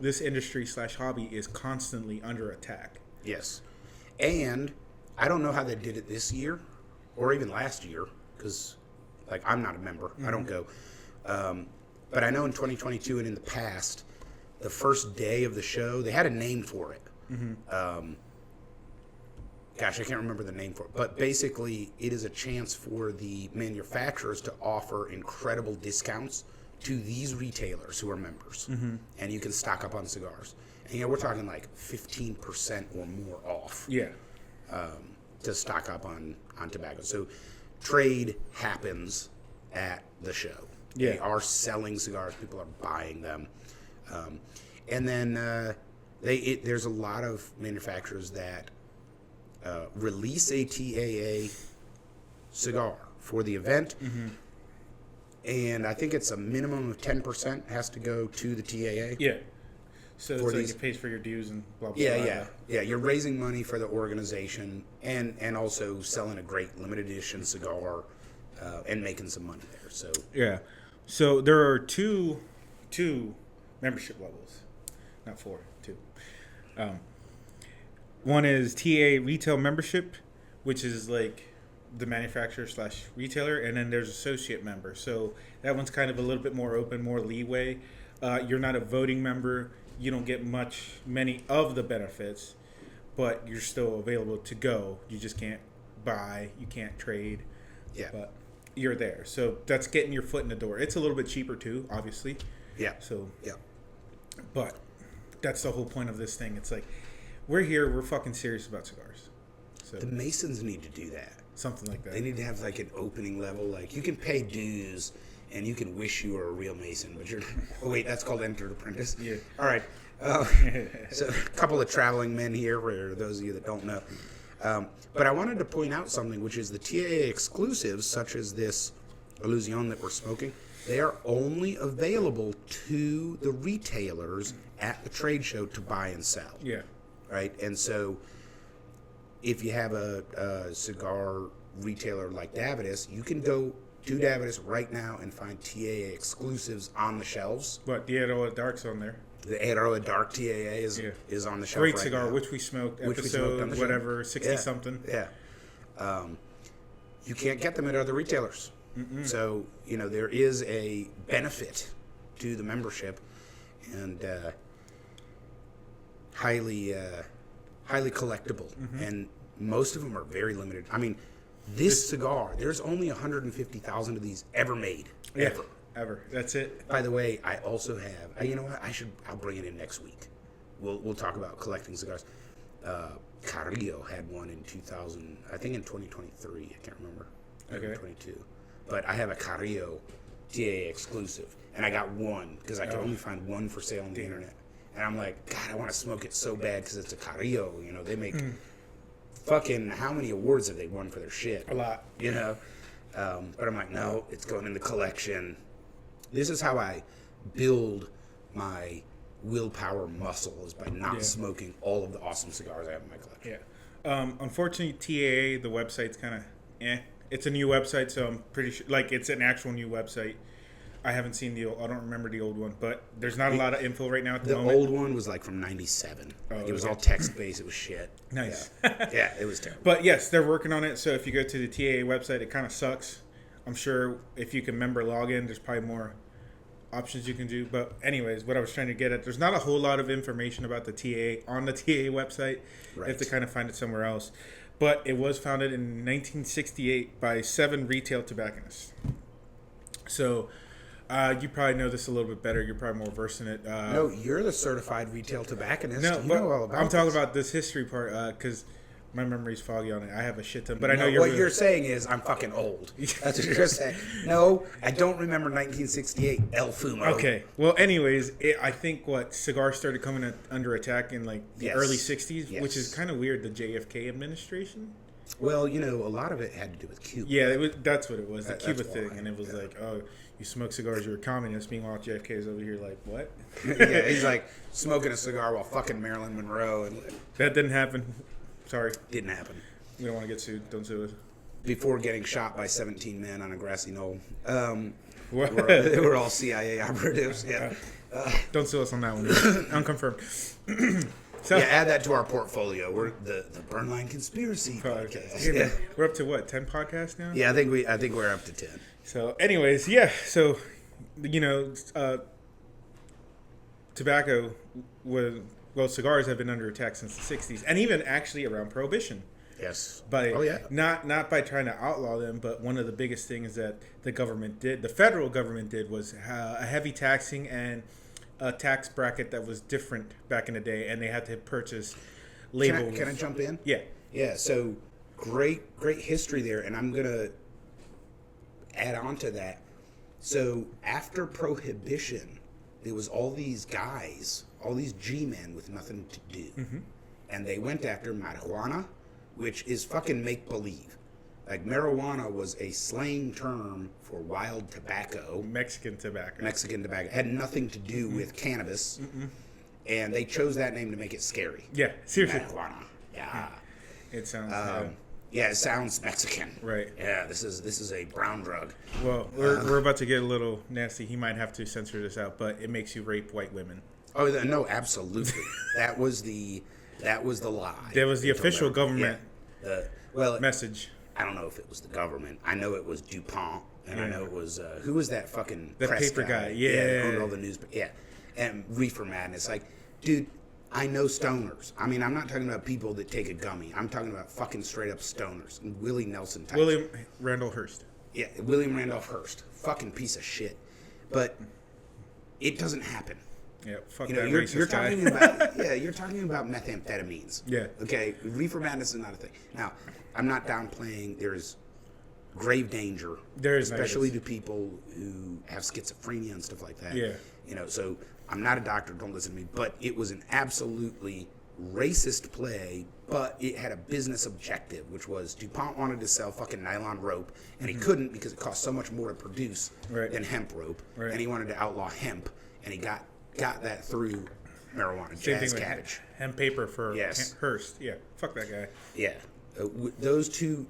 this industry / hobby is constantly under attack. Yes. And I don't know how they did it this year or even last year, because like I'm not a member. I don't go. But I know in 2022 and in the past, the first day of the show, they had a name for it. Gosh, I can't remember the name for it. But basically, it is a chance for the manufacturers to offer incredible discounts to these retailers who are members. And you can stock up on cigars. And we're talking like 15% or more off. Yeah. To stock up on tobacco. So trade happens at the show. Yeah. They are selling cigars. People are buying them. And then there's a lot of manufacturers that release a TAA cigar for the event. And I think it's a minimum of 10% has to go to the TAA. Yeah. So it's like it pays for your dues and blah, blah, blah. Yeah. You're raising money for the organization and also selling a great limited edition cigar and making some money there. So yeah. So there are two membership levels, not 4, 2. One is TA retail membership, which is like the manufacturer / retailer, and then there's associate member. So that one's kind of a little bit more open, more leeway. You're not a voting member. You don't get many of the benefits, but you're still available to go. You just can't buy, you can't trade. Yeah. But you're there. So that's getting your foot in the door. It's a little bit cheaper too, obviously. Yeah. So yeah. But that's the whole point of this thing. It's like, we're here, we're fucking serious about cigars. So the Masons need to do that. Something like that. They need to have like an opening level. Like, you can pay dues and you can wish you were a real Mason, but you're... Oh, wait, that's called Enter Apprentice. Yeah. All right. So a couple of traveling men here, for those of you that don't know. But I wanted to point out something, which is the TAA exclusives, such as this Illusione that we're smoking, they are only available to the retailers at the trade show to buy and sell. Yeah. Right? And so if you have a cigar retailer like Davidoff, you can go to Davidoff right now and find TAA exclusives on the shelves. But the Aroa Dark's on there. The Aroa Dark TAA is on the shelf. Great right cigar, now. which we smoked, Which we smoked on the whatever, show. 60-something. Yeah. You can't get them at other retailers. So, there is a benefit to the membership, and highly collectible, and most of them are very limited. I mean, this cigar, there's only 150,000 of these ever made. Ever. That's it. By the way, I also have. You know what? I'll bring it in next week. We'll talk about collecting cigars. Carrillo had one in 2000. I think in 2023. I can't remember. Okay. 2022. But I have a Carrillo TAA exclusive, and I got one because I could only find one for sale on the internet. And I'm like, God, I want to smoke it so bad because it's a Carrillo. You know, they make fucking how many awards have they won for their shit? A lot. You know. But I'm like, no, it's going in the collection. This is how I build my willpower muscle, is by not smoking all of the awesome cigars I have in my collection. Yeah. Unfortunately, TAA, the website's kind of It's a new website, so I'm pretty sure, like, it's an actual new website. I haven't seen I don't remember the old one, but there's not a lot of info right now at the moment. The old one was like from 97. It was all text-based. It was shit. Nice. Yeah, it was terrible. But yes, they're working on it, so if you go to the TAA website, it kind of sucks. I'm sure if you can member login, there's probably more options you can do. But anyways, what I was trying to get at, there's not a whole lot of information about the TAA on the TAA website. Right. You have to kind of find it somewhere else. But it was founded in 1968 by 7 retail tobacconists. So you probably know this a little bit better. You're probably more versed in it. No, you're the certified retail tobacconist. No, you know all about I'm talking about this history part because my memory's foggy on it. I have a shit ton, but I know you're saying is I'm fucking old. That's what you're saying. No, I don't remember 1968 El Fumo. Okay. Well, anyways, I think cigars started coming under attack in like the early 60s, which is kind of weird. The JFK administration. Well, you know, a lot of it had to do with Cuba. Yeah, that's what it was, the Cuba thing, and it was like, oh, you smoke cigars, you're a communist. Meanwhile, JFK's over here like, what? Yeah, he's like smoking a cigar while fucking Marilyn Monroe. And that didn't happen. Sorry. Didn't happen. We don't want to get sued. Don't sue us. Before getting shot by 17 men on a grassy knoll. They were all CIA operatives. Yeah. Don't sue us on that one. Unconfirmed. So, add that to our portfolio. We're the Burnline Conspiracy podcast. Yeah. We're up to what, 10 podcasts now? Yeah, I think we're up to 10. So, anyways, so you know, cigars have been under attack since the 60s, and even actually around Prohibition. Yes. Not by trying to outlaw them, but one of the biggest things that the federal government did was a heavy taxing and a tax bracket that was different back in the day, and they had to purchase labels. Can I jump in? Yeah. Yeah, so great history there, and I'm going to add on to that. So after Prohibition, there was all these guys, all these G-men with nothing to do. Mm-hmm. And they went after marijuana, which is fucking make-believe. Like, marijuana was a slang term for wild tobacco. Mexican tobacco. It had nothing to do with cannabis. Mm-mm. And they chose that name to make it scary. Yeah, seriously. Marijuana. Yeah. It sounds... yeah, it sounds Mexican. Right. Yeah, this is a brown drug. Well, we're about to get a little nasty. He might have to censor this out, but it makes you rape white women. Oh, no, absolutely. That was the lie. That was the official government message. I don't know if it was the government. I know it was DuPont, and I know it was who was that fucking press paper guy? Yeah, who owned all the news. Yeah, and Reefer Madness. Like, dude, I know stoners. I mean, I'm not talking about people that take a gummy. I'm talking about fucking straight up stoners. And Willie Nelson types. William Randolph Hearst. Yeah, William Randolph Hearst. Fucking piece of shit. But it doesn't happen. Yeah, fuck that racist you're guy. talking about you're talking about methamphetamines. Yeah. Okay, reefer madness is not a thing. Now, I'm not downplaying. There's grave danger, especially to people who have schizophrenia and stuff like that. Yeah. You know, so I'm not a doctor. Don't listen to me. But it was an absolutely racist play. But it had a business objective, which was DuPont wanted to sell fucking nylon rope, and he couldn't because it cost so much more to produce than hemp rope. Right. And he wanted to outlaw hemp, and he got that through marijuana. Same jazz thing cabbage. Hemp paper for Hearst. Yeah, fuck that guy. Yeah. Those two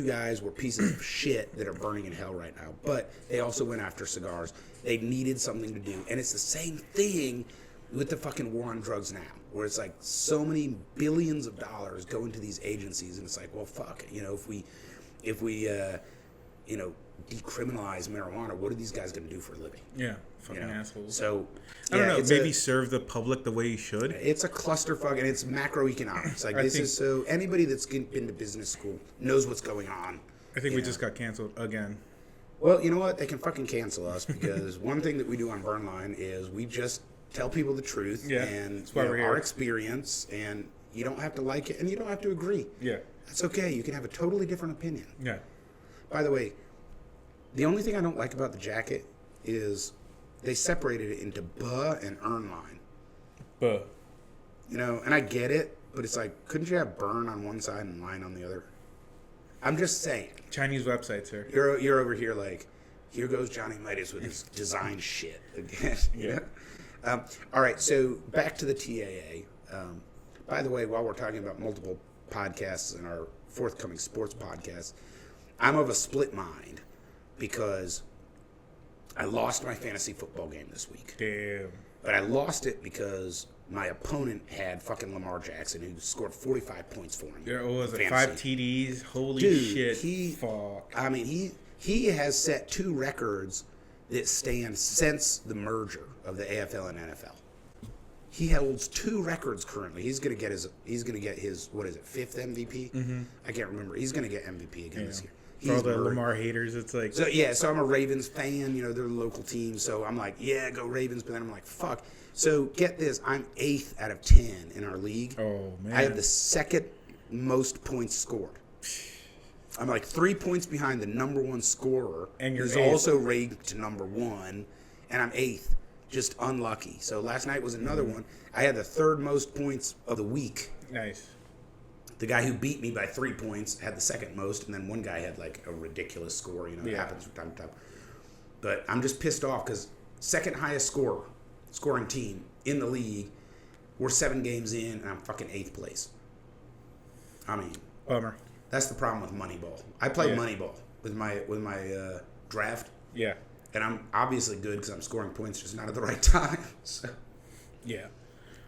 guys were pieces of shit that are burning in hell right now. But they also went after cigars. They needed something to do. And it's the same thing with the fucking war on drugs now, where it's like so many billions of dollars go into these agencies, and it's like, well, fuck, you know, if we decriminalize marijuana, what are these guys going to do for a living? Yeah, fucking assholes. So, I don't know. Maybe serve the public the way you should. It's a clusterfuck, and it's macroeconomics. Like so anybody that's been to business school knows what's going on. I think we just got canceled again. Well, you know what? They can fucking cancel us because one thing that we do on Burnline is we just tell people the truth and our experience, and you don't have to like it and you don't have to agree. Yeah. That's okay. You can have a totally different opinion. Yeah. By the way, the only thing I don't like about the jacket is they separated it into buh and earn line. Buh. You know, and I get it, but it's like, couldn't you have burn on one side and line on the other? I'm just saying. Chinese website, sir. You're over here like, here goes Johnny Midas with his design shit again. Yeah. All right, so back to the TAA. By the way, while we're talking about multiple podcasts and our forthcoming sports podcast, I'm of a split mind because I lost my fantasy football game this week. Damn. But I lost it because my opponent had fucking Lamar Jackson, who scored 45 points for him. Yeah, what was it? Fantasy. 5 TDs? Holy Dude, shit. Fuck. I mean, he has set 2 records that stand since the merger of the AFL and NFL. He holds 2 records currently. He's gonna get his what is it, 5th MVP? Mm-hmm. I can't remember. He's gonna get MVP again this year. For all the Lamar haters, it's like so I'm a Ravens fan. You know, they're the local team, so I'm like, yeah, go Ravens. But then I'm like, fuck. So get this, I'm 8th out of 10 in our league. Oh man, I have the 2nd most points scored. I'm like 3 points behind the number 1 scorer, and you're who's also ranked to number 1, and I'm 8th. Just unlucky. So last night was another one. I had the 3rd most points of the week. Nice. The guy who beat me by 3 points had the 2nd most, and then one guy had like a ridiculous score. You know, it happens from time to time. But I'm just pissed off because 2nd highest scoring team in the league. We're 7 games in, and I'm fucking 8th place. I mean, bummer. That's the problem with Moneyball. I play Moneyball with my draft. Yeah. And I'm obviously good because I'm scoring points, just not at the right time. So, yeah.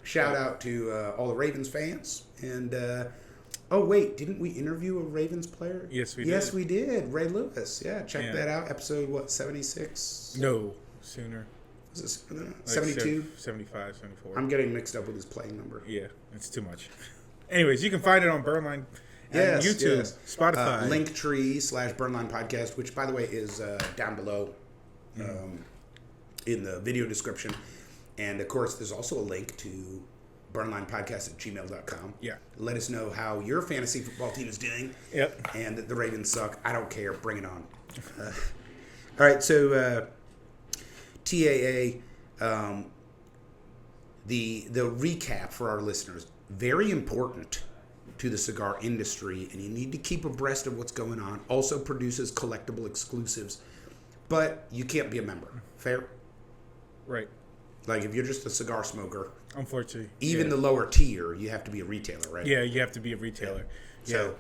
Shout out to all the Ravens fans. And, oh, wait, didn't we interview a Ravens player? Yes, we did. Yes, we did. Ray Lewis. Yeah, check that out. Episode, 76? No, sooner. Is this sooner than that? Like 72? 75, 74. I'm getting mixed up with his playing number. Yeah, it's too much. Anyways, you can find it on Burnline. And YouTube, Spotify. Linktree/Burnline Podcast, which, by the way, is down below in the video description. And, of course, there's also a link to burnlinepodcast@gmail.com. Yeah. Let us know how your fantasy football team is doing. Yep. And the Ravens suck. I don't care. Bring it on. All right, so TAA, the recap for our listeners, very important to the cigar industry, and you need to keep abreast of what's going on. Also produces collectible exclusives, but you can't be a member. Fair? Right. Like if you're just a cigar smoker, unfortunately, even the lower tier, you have to be a retailer, right? Yeah, you have to be a retailer. So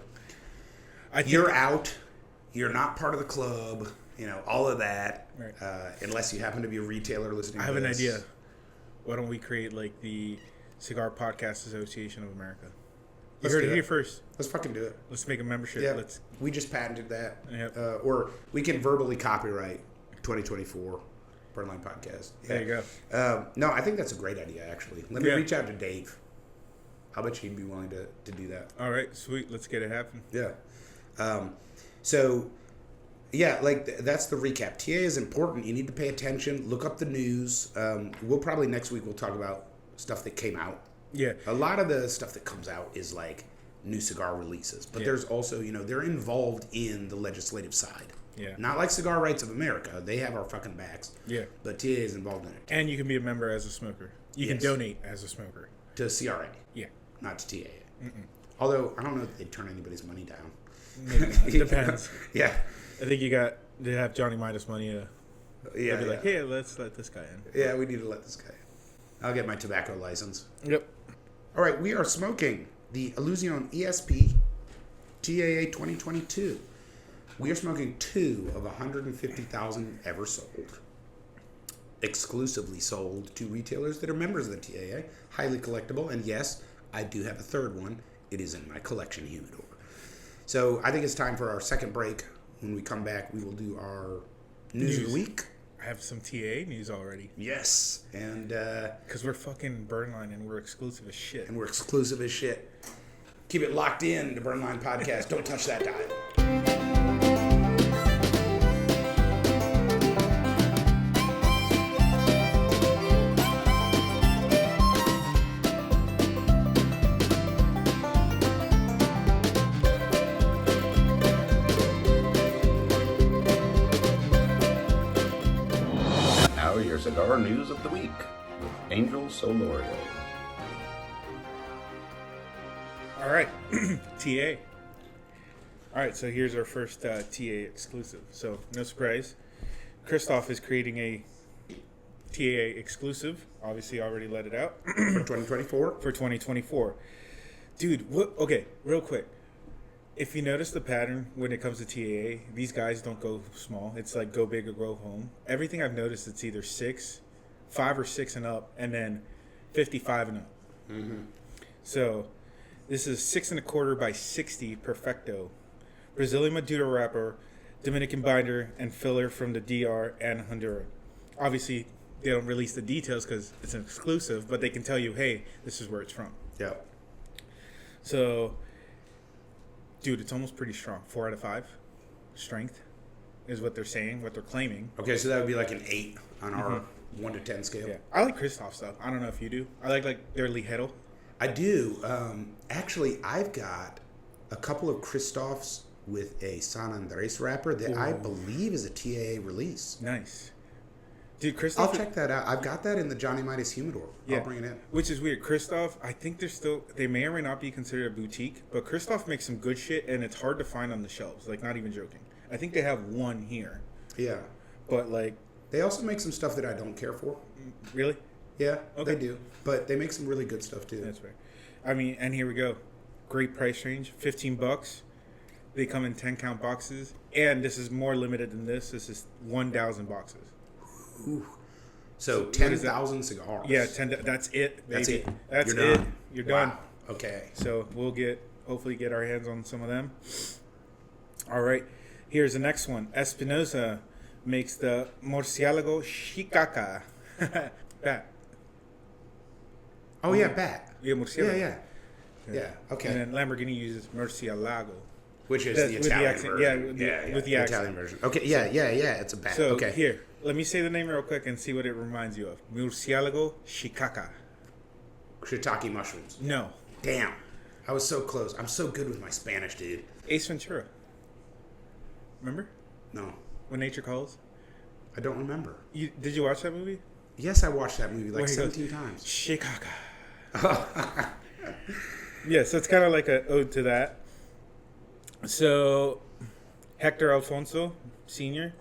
you're out. You're not part of the club. You know, all of that, right. Unless you happen to be a retailer listening. I have an idea. Why don't we create like the Tobacconist Association of America? You heard it here first. Let's fucking do it. Let's make a membership. Yeah, we just patented that. Yep. Or we can verbally copyright 2024 Burnline Podcast. Yeah. There you go. No, I think that's a great idea, actually. Let me reach out to Dave. I'll bet he'd be willing to do that. All right, sweet. Let's get it happen. Yeah. So, yeah, like that's the recap. TA is important. You need to pay attention. Look up the news. We'll probably next week we'll talk about stuff that came out. Yeah. A lot of the stuff that comes out is like new cigar releases. But there's also, they're involved in the legislative side. Yeah. Not like Cigar Rights of America. They have our fucking backs. Yeah. But TA is involved in it. And you can be a member as a smoker. You can donate as a smoker. To CRA. Yeah. Not to TA. Although, I don't know if they'd turn anybody's money down. Maybe not. It depends. Yeah. I think they have Johnny Midas money. They'll be like, hey, let's let this guy in. Yeah, we need to let this guy in. I'll get my tobacco license. Yep. All right, we are smoking the Illusione ESP TAA 2022. We are smoking 2 of 150,000 ever sold. Exclusively sold to retailers that are members of the TAA. Highly collectible. And yes, I do have a 3rd one. It is in my collection humidor. So I think it's time for our second break. When we come back, we will do our news of the week. I have some TA news already. Yes, and because we're fucking Burnline and we're exclusive as shit. Keep it locked in to Burnline Podcast. Don't touch that dial. Your cigar news of the week with Angel Solorio. All right, TA. All right, so here's our first TA exclusive. So no surprise, Christoph is creating a TA exclusive. Obviously, already let it out For 2024? For 2024. Dude, what? Okay, real quick. If you notice the pattern when it comes to TAA, these guys don't go small. It's like go big or go home. Everything I've noticed, it's either 5 or 6 and up, and then 55 and up. Mm-hmm. So this is 6 1/4 by 60 Perfecto, Brazilian Maduro wrapper, Dominican binder, and filler from the DR and Honduras. Obviously, they don't release the details because it's an exclusive, but they can tell you, hey, this is where it's from. Yeah. So, dude, it's almost pretty strong. 4 out of 5 strength is what they're saying, what they're claiming. Okay, so that would be like an 8 on our 1 to 10 scale. Yeah, I like Christoph stuff. I don't know if you do. I like their Ligero. I do. Actually, I've got a couple of Christophs with a San Andres wrapper that I believe is a TAA release. Nice. Dude, Christoph... I'll check that out. I've got that in the Johnny Midas humidor. Yeah, I'll bring it in. Which is weird. Christoph, I think they may or may not be considered a boutique, but Christoph makes some good shit, and it's hard to find on the shelves. Like, not even joking. I think they have one here. Yeah. But, like... They also make some stuff that I don't care for. Really? Yeah, okay. They do. But they make some really good stuff, too. That's right. I mean, and here we go. Great price range. $15. They come in 10-count boxes. And this is more limited than this. This is 1,000 boxes. Ooh. So 10,000 cigars. Yeah, 10. That's it, baby. That's it. That's You're it. done. You're done. Wow. Okay. So we'll hopefully get our hands on some of them. All right. Here's the next one. Espinosa makes the Murciélago Chicaca. Bat. Oh, yeah, bat. Yeah, Murciélago. Yeah, okay. And then Lamborghini uses Murciélago. Which is the Italian version. Yeah, with the accent. Italian version. Okay, yeah, it's a bat. So okay. Here, let me say the name real quick and see what it reminds you of. Murciélago Chicaca. Shiitake mushrooms. No. Damn. I was so close. I'm so good with my Spanish, dude. Ace Ventura. Remember? No. When Nature Calls? I don't remember. Did you watch that movie? Yes, I watched that movie like 17 times. Chicaca. Yeah, so it's kind of like an ode to that. So, Hector Alfonso Sr.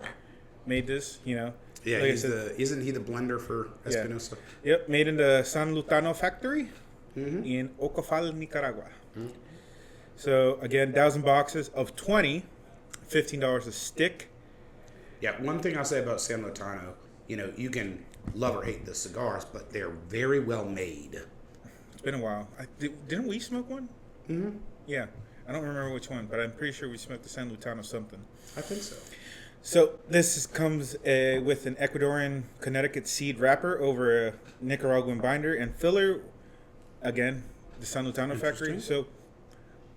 made this, Yeah, like isn't he the blender for Espinosa? Yeah. Yep, made in the San Lutano factory in Ocofal, Nicaragua. Mm-hmm. So, again, 1,000 boxes of 20, $15 a stick. Yeah, one thing I'll say about San Lutano, you can love or hate the cigars, but they're very well made. It's been a while. Didn't we smoke one? Mm-hmm. Yeah. I don't remember which one, but I'm pretty sure we smoked the San Lutano something. I think so. So this comes with an Ecuadorian Connecticut seed wrapper over a Nicaraguan binder and filler. Again, the San Lutano factory. So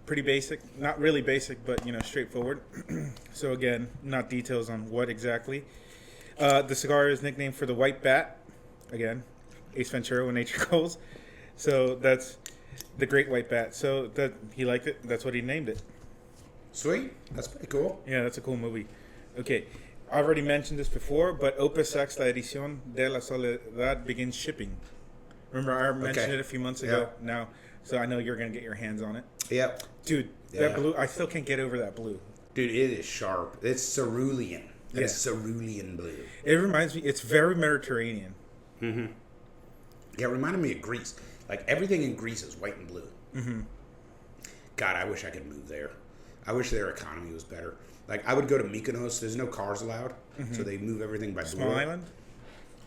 pretty basic. Not really basic, but, straightforward. So again, not details on what exactly. The cigar is nicknamed for the White Bat. Again, Ace Ventura when nature calls. So that's the Great White Bat. So that he liked it. That's what he named it. Sweet. That's pretty cool. Yeah, that's a cool movie. Okay, I already mentioned this before, but Opus X, La Edición de la Soledad begins shipping. Remember, I mentioned it a few months ago now, so I know you're going to get your hands on it. Yep. Dude, that blue, I still can't get over that blue. Dude, it is sharp. It's cerulean. Yeah. It's cerulean blue. It reminds me, it's very Mediterranean. Mm-hmm. Yeah, it reminded me of Greece. Like, everything in Greece is white and blue. Mm-hmm. God, I wish I could move there. I wish their economy was better. Like, I would go to Mykonos. There's no cars allowed, so they move everything by Small island?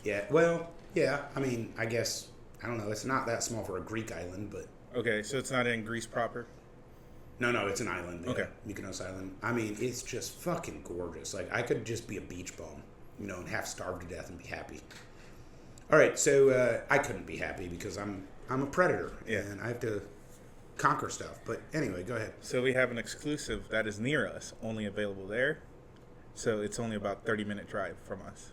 Yeah, well, yeah. I mean, I guess, I don't know. It's not that small for a Greek island, but... Okay, so it's not in Greece proper? No, it's an island. Okay. Mykonos Island. I mean, it's just fucking gorgeous. Like, I could just be a beach bum, and half starve to death and be happy. All right, so I couldn't be happy because I'm a predator, and I have to conquer stuff. But anyway, go ahead. So we have an exclusive that is near us, only available there. So it's only about 30-minute drive from us.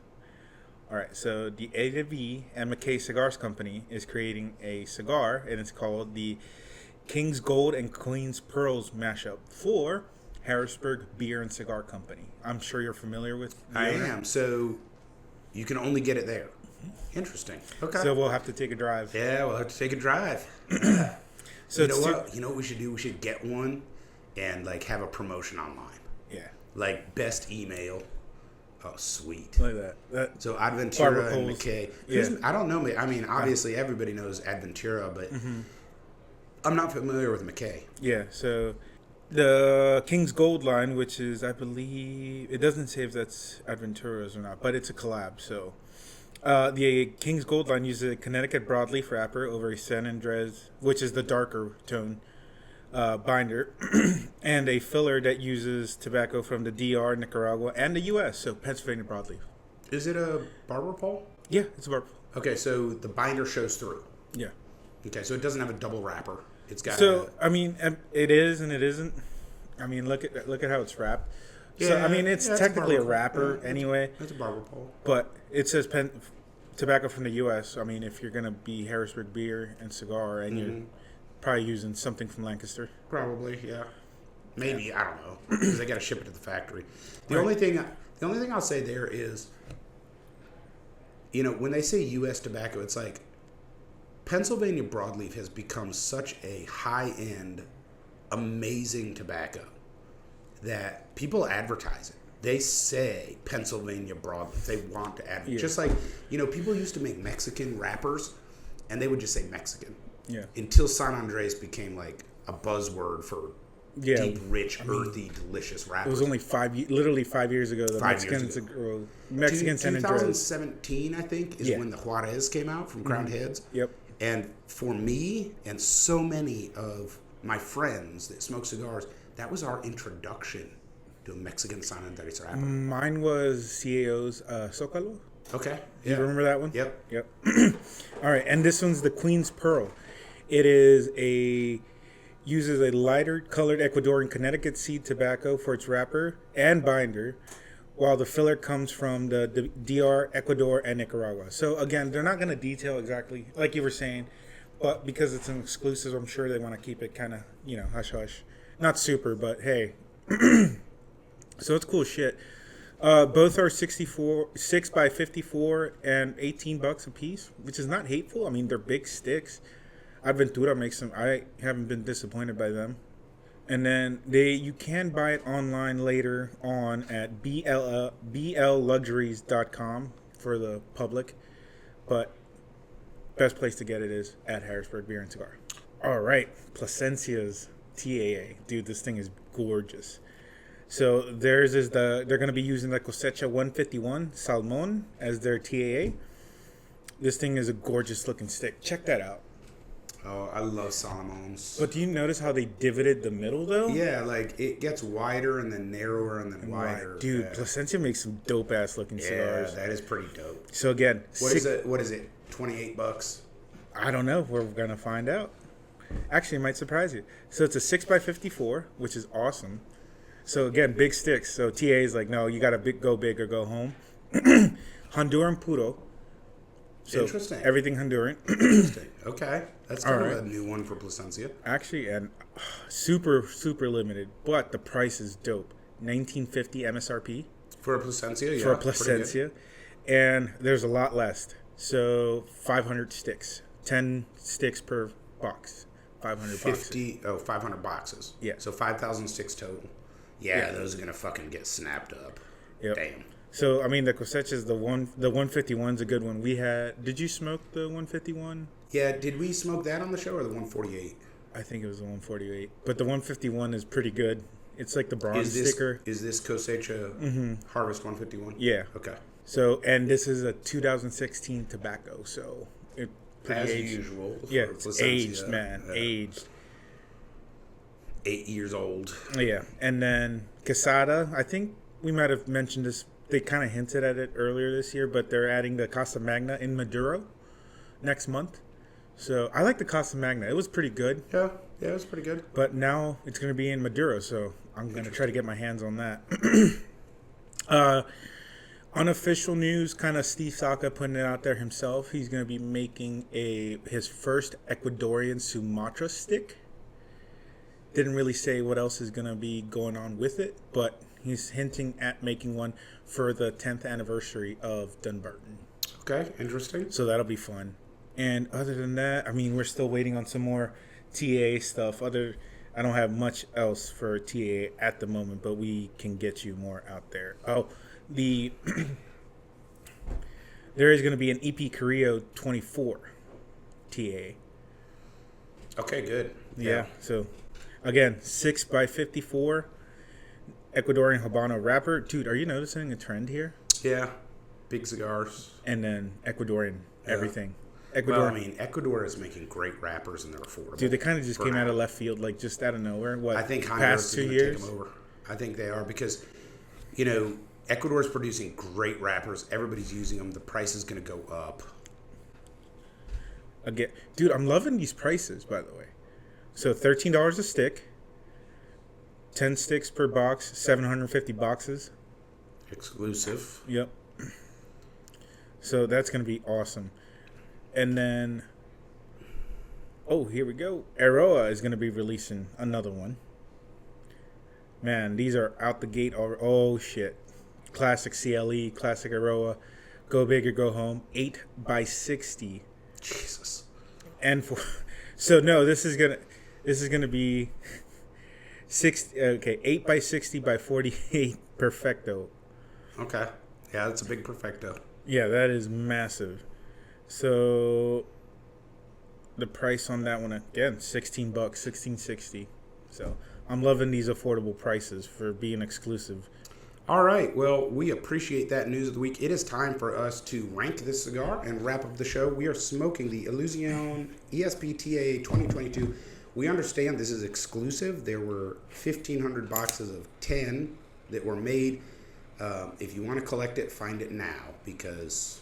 All right, so the A&V and McKay Cigars Company is creating a cigar, and it's called the King's Gold and Queen's Pearls mashup for Harrisburg Beer and Cigar Company. I'm sure you're familiar with the owner. am. So you can only get it there. Interesting. Okay. So we'll have to take a drive. Yeah, we'll have to take a drive. So you know what? You know what we should do? We should get one and like have a promotion online. Yeah. Like best email. Oh, sweet. Look at that. So Adventura and Poles. McKay. Yeah. I don't know. I mean, obviously everybody knows Adventura, but I'm not familiar with McKay. Yeah, so the King's Gold line, which is, I believe, it doesn't say if that's Adventura's or not, but it's a collab. So the King's Gold line uses a Connecticut broadleaf wrapper over a San Andres, which is the darker tone binder, and a filler that uses tobacco from the DR, Nicaragua, and the U.S., so Pennsylvania broadleaf. Is it a barber pole? Yeah, it's a barber. Okay, so the binder shows through. Yeah. Okay, so it doesn't have a double wrapper. It's got. So I mean, it is and it isn't. I mean, look at how it's wrapped. So I mean, it's technically a wrapper anyway. It's a barber pole. But it says tobacco from the U.S. I mean, if you're gonna be Harrisburg Beer and Cigar, and you're probably using something from Lancaster. Probably, yeah. Maybe, I don't know, because they got to ship it to the factory. The only thing I'll say there is, when they say U.S. tobacco, it's like Pennsylvania broadleaf has become such a high-end, amazing tobacco that people advertise it. They say Pennsylvania broadleaf. They want to advertise. Yeah. Just like, people used to make Mexican wrappers, and they would just say Mexican. Yeah. Until San Andres became like a buzzword for deep, rich, earthy, delicious wrappers. It was only literally 5 years ago. The Mexican San Andres. 2017, I think, is when the Juarez came out from Crowned Heads. Yep. And for me and so many of my friends that smoke cigars, that was our introduction to a Mexican San Andres wrapper. Mine was CAO's Zócalo. Okay. You remember that one? Yep. All right, and this one's the Queen's Pearl. It uses a lighter colored Ecuadorian Connecticut seed tobacco for its wrapper and binder, while the filler comes from the DR, Ecuador, and Nicaragua. So again, they're not going to detail exactly like you were saying, but because it's an exclusive, I'm sure they want to keep it kind of, hush hush. Not super, but hey. So it's cool shit. Both are 6 by 54 and $18 a piece, which is not hateful. I mean, they're big sticks. Adventura makes them. I haven't been disappointed by them. And then you can buy it online later on at blluxuries.com for the public, but best place to get it is at Harrisburg Beer and Cigar. All right, Plasencia's TAA, dude, this thing is gorgeous. So theirs is they're going to be using the Cosecha 151 Salmon as their TAA. This thing is a gorgeous looking stick. Check that out. Oh, I love Salomons. But do you notice how they divoted the middle though? Yeah, like it gets wider and then narrower and then wider. Dude, yeah. Plasencia makes some dope ass looking cigars. Yeah, that is pretty dope. So again, what is it? $28? I don't know. We're gonna find out. Actually, it might surprise you. So it's a 6 by 54, which is awesome. So again, big sticks. So TA is like, no, you gotta go big or go home. Honduran puro. So interesting. Everything Honduran. Interesting. Okay. That's kind of a new one for Plasencia. Actually, and super, super limited, but the price is dope. $19.50 MSRP. For a Plasencia, yeah. For a Plasencia. And there's a lot less. So 500 sticks. 10 sticks per box. 500 boxes. 500 boxes. Yeah. So 5,000 sticks total. Yeah, those are going to fucking get snapped up. Yep. Damn. So, I mean, the Cosecha is the 151's a good one. Did you smoke the 151? Yeah, did we smoke that on the show or the 148? I think it was the 148. But the 151 is pretty good. It's like the bronze sticker. Is this Cosecha Harvest 151? Yeah. Okay. So, and this is a 2016 tobacco, so it's pretty as aged. Usual. Yeah, it's aged, man. Aged. 8 years old. Yeah, and then Casada. I think we might have mentioned this. They kind of hinted at it earlier this year, but they're adding the Casa Magna in Maduro next month. So I like the Casa Magna. It was pretty good. Yeah, it was pretty good. But now it's going to be in Maduro, so I'm going to try to get my hands on that. Unofficial news, kind of Steve Saka putting it out there himself. He's going to be making his first Ecuadorian Sumatra stick. Didn't really say what else is going to be going on with it, but he's hinting at making one for the 10th anniversary of Dunbarton. Okay, interesting. So that'll be fun. And other than that, I mean, we're still waiting on some more TA stuff. I don't have much else for TA at the moment, but we can get you more out there. Oh, there is going to be an EP Carrillo 24 TA. Okay, good. Yeah. So again, 6x54 Ecuadorian Habano wrapper. Dude, are you noticing a trend here? Yeah, big cigars. And then Ecuadorian everything. Ecuador. Well, I mean, Ecuador is making great wrappers and they're affordable. Dude, they kind of just came out of left field, like just out of nowhere. What? I think past 2 years. Take them over. I think they are because, Ecuador is producing great wrappers. Everybody's using them. The price is going to go up. Again, dude, I'm loving these prices, by the way. So $13 a stick, 10 sticks per box, 750 boxes. Exclusive. Yep. So that's going to be awesome. And then, here we go. Aroa is going to be releasing another one. Man, these are out the gate. Oh, shit. Classic CLE, classic Aroa. Go big or go home. 8x60. Jesus. And this is gonna be 8x60 by 48 Perfecto. Okay. Yeah, that's a big Perfecto. Yeah, that is massive. So the price on that one again, $16, $16.60. So I'm loving these affordable prices for being exclusive. All right. Well, we appreciate that news of the week. It is time for us to rank this cigar and wrap up the show. We are smoking the Illusione ESP TAA 2022. We understand this is exclusive. There were 1,500 boxes of 10 that were made. If you want to collect it, find it now because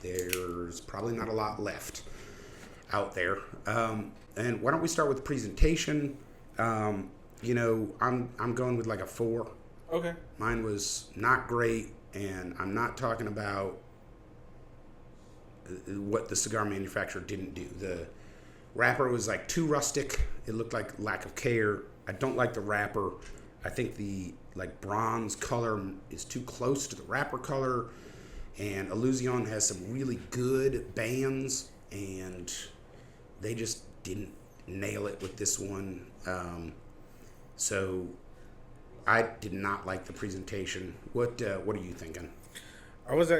there's probably not a lot left out there. And why don't we start with the presentation? I'm going with like a 4. Okay. Mine was not great, and I'm not talking about what the cigar manufacturer didn't do. The wrapper was like too rustic. It looked like lack of care. I don't like the wrapper. I think the bronze color is too close to the wrapper color, and Illusione has some really good bands, and they just didn't nail it with this one. So I did not like the presentation. What are you thinking? I was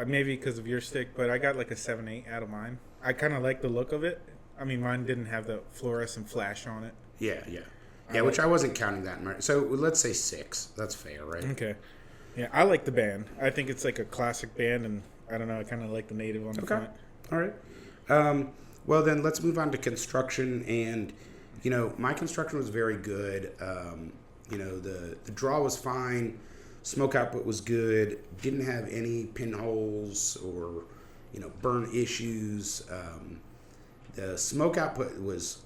maybe because of your stick, but I got like a 7-8 out of mine. I kind of like the look of it. I mean, mine didn't have the fluorescent flash on it. Yeah, which I wasn't counting that. So let's say 6. That's fair, right? Okay. Yeah, I like the band. I think it's like a classic band, and I don't know, I kind of like the native on the front. All right. Well, then let's move on to construction. And, my construction was very good. The draw was fine. Smoke output was good. Didn't have any pinholes or, burn issues. The smoke output was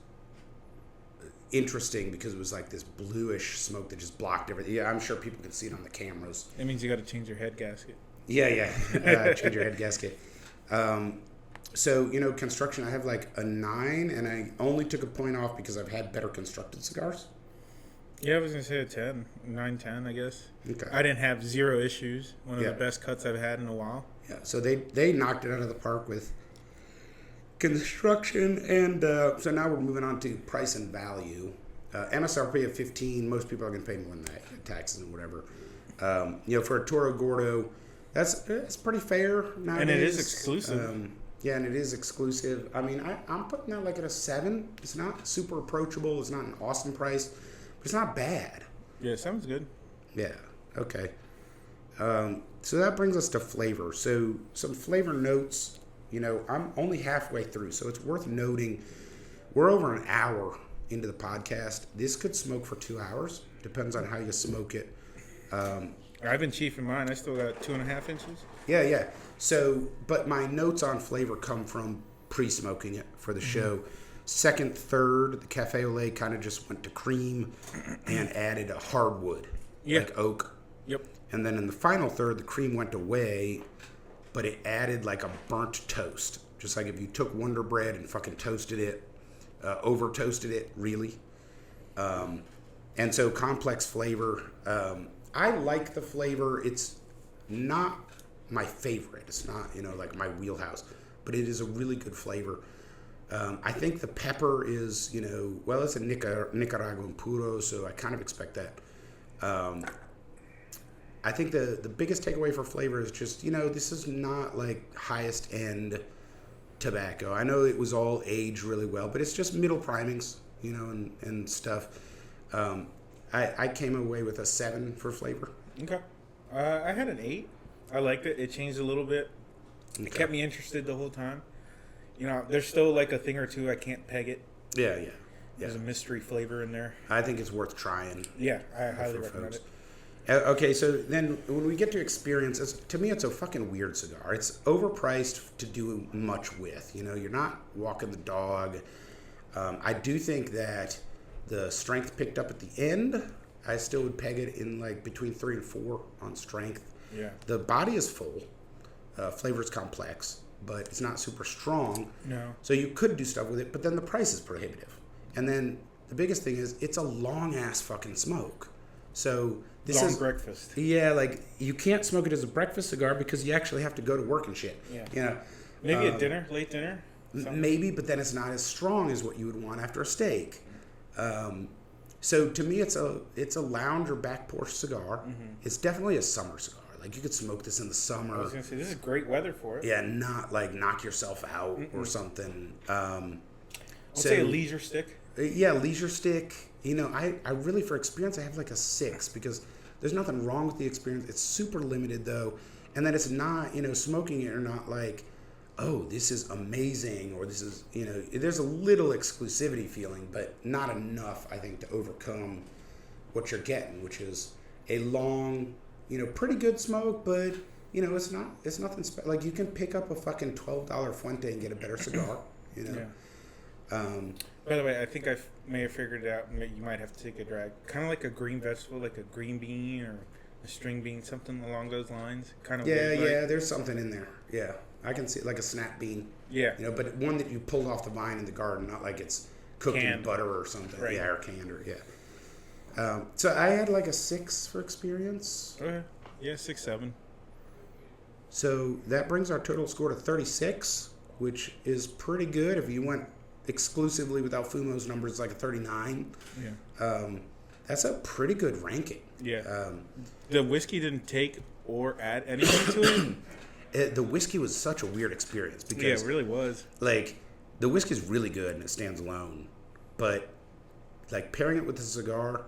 interesting because it was like this bluish smoke that just blocked everything. Yeah, I'm sure people can see it on the cameras. That means you got to change your head gasket. Yeah. Change your head gasket. So, construction, I have like a 9, and I only took a point off because I've had better constructed cigars. Yeah, I was going to say a 10, 9, 10, I guess. Okay. I didn't have 0 issues. One of the best cuts I've had in a while. Yeah, so they knocked it out of the park with construction, and so now we're moving on to price and value. MSRP of 15, most people are going to pay more than that, taxes and whatever. For a Toro Gordo, that's pretty fair nowadays. And it is exclusive. And it is exclusive. I mean, I'm putting that like at a 7. It's not super approachable. It's not an awesome price, but it's not bad. Yeah, sounds good. Yeah, okay. So that brings us to flavor. So some flavor notes. I'm only halfway through, so it's worth noting we're over an hour into the podcast. This could smoke for 2 hours. Depends on how you smoke it. I've been chiefing mine. I still got 2.5 inches. Yeah. So, but my notes on flavor come from pre-smoking it for the show. Second, third, the café-au-lait kind of just went to cream and added a hardwood, like oak. Yep. And then in the final third, the cream went away, but it added like a burnt toast. Just like if you took Wonder Bread and fucking toasted it, over toasted it, really. And so complex flavor. I like the flavor. It's not my favorite. It's not, like my wheelhouse, but it is a really good flavor. I think the pepper is, it's a Nicaraguan puro, so I kind of expect that. I think the biggest takeaway for flavor is just, this is not like highest end tobacco. I know it was all aged really well, but it's just middle primings, and stuff. I came away with a 7 for flavor. Okay. I had an 8. I liked it. It changed a little bit. It kept me interested the whole time. There's still like a thing or two I can't peg it. Yeah. There's a mystery flavor in there. I think it's worth trying. Yeah, I highly recommend it. Okay, so then when we get to experience, to me it's a fucking weird cigar. It's overpriced to do much with. You're not walking the dog. I do think that the strength picked up at the end. I still would peg it in like between 3 and 4 on strength. Yeah. The body is full. Flavor is complex, but it's not super strong. No. So you could do stuff with it, but then the price is prohibitive. And then the biggest thing is it's a long ass fucking smoke. So this long is breakfast. Yeah, like you can't smoke it as a breakfast cigar because you actually have to go to work and shit. Yeah. Maybe at dinner, late dinner. Maybe, but then it's not as strong as what you would want after a steak. So to me, it's a lounge or back porch cigar. Mm-hmm. It's definitely a summer cigar. Like you could smoke this in the summer. I was gonna say this is great weather for it. Yeah, not like knock yourself out or something. I'll say a leisure stick. Yeah, leisure stick. I really, for experience, I have like a 6 because there's nothing wrong with the experience. It's super limited though, and then it's not, smoking it or not like, oh, this is amazing, or this is, there's a little exclusivity feeling, but not enough, I think, to overcome what you're getting, which is a long, pretty good smoke, but, it's nothing special. Like, you can pick up a fucking $12 Fuente and get a better cigar, Yeah. By the way, I think I may have figured it out. You might have to take a drag. Kind of like a green vegetable, like a green bean or a string bean, something along those lines. Kind of. Yeah, there's something in there. Yeah. I can see it like a snap bean. Yeah. But one that you pulled off the vine in the garden, not like it's cooked in butter or something. Right. Yeah, or canned so I had like a 6 for experience. Okay. Yeah, 6, 7. So that brings our total score to 36, which is pretty good. If you went exclusively without Fumo's numbers, like a 39. Yeah. That's a pretty good ranking. Yeah. The whiskey didn't take or add anything to it. The whiskey was such a weird experience because it really was. Like, the whiskey's really good and it stands alone, but like pairing it with the cigar,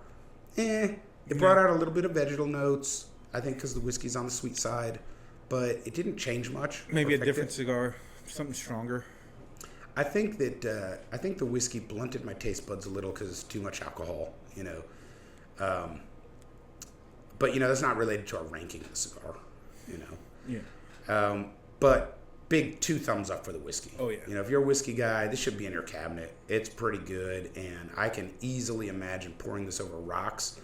it brought out a little bit of vegetal notes. I think because the whiskey's on the sweet side, but it didn't change much. Maybe a different cigar, something stronger. I think that the whiskey blunted my taste buds a little because it's too much alcohol, But that's not related to our ranking of the cigar, Yeah. But big 2 thumbs up for the whiskey. Oh yeah. If you're a whiskey guy, this should be in your cabinet. It's pretty good, and I can easily imagine pouring this over rocks.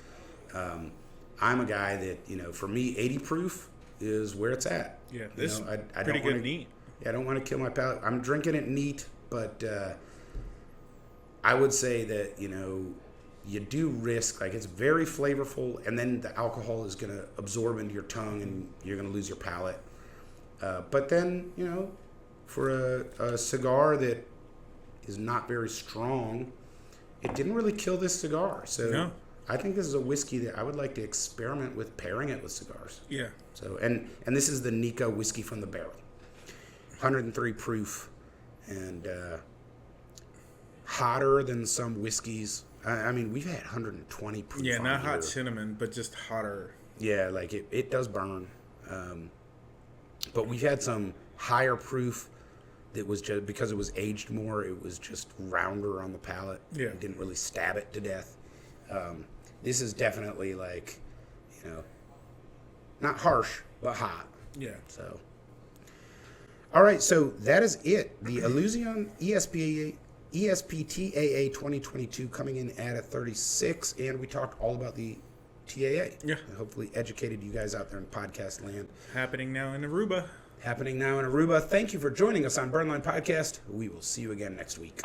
I'm a guy that for me, 80 proof is where it's at. Yeah, this I pretty don't good neat. Yeah, I don't want to kill my palate. I'm drinking it neat, but I would say that you do risk, like, it's very flavorful, and then the alcohol is going to absorb into your tongue, and you're going to lose your palate. But then, for a cigar that is not very strong, it didn't really kill this cigar. So no. I think this is a whiskey that I would like to experiment with pairing it with cigars. Yeah. So and this is the Nikka Whisky from the barrel, 103 proof, and hotter than some whiskeys. I mean, we've had 120 proof. Yeah, not here. hot cinnamon, but just hotter. Yeah, like it does burn. But we've had some higher proof it was just because it was aged more, it was just rounder on the palate. Yeah. It didn't really stab it to death. This is definitely like, not harsh, but hot. Yeah. So, all right, so that is it. The Illusione ESP TAA 2022 coming in at a 36, and we talked all about the TAA. Yeah. And hopefully educated you guys out there in podcast land. Happening now in Aruba. Thank you for joining us on Burnline Podcast. We will see you again next week.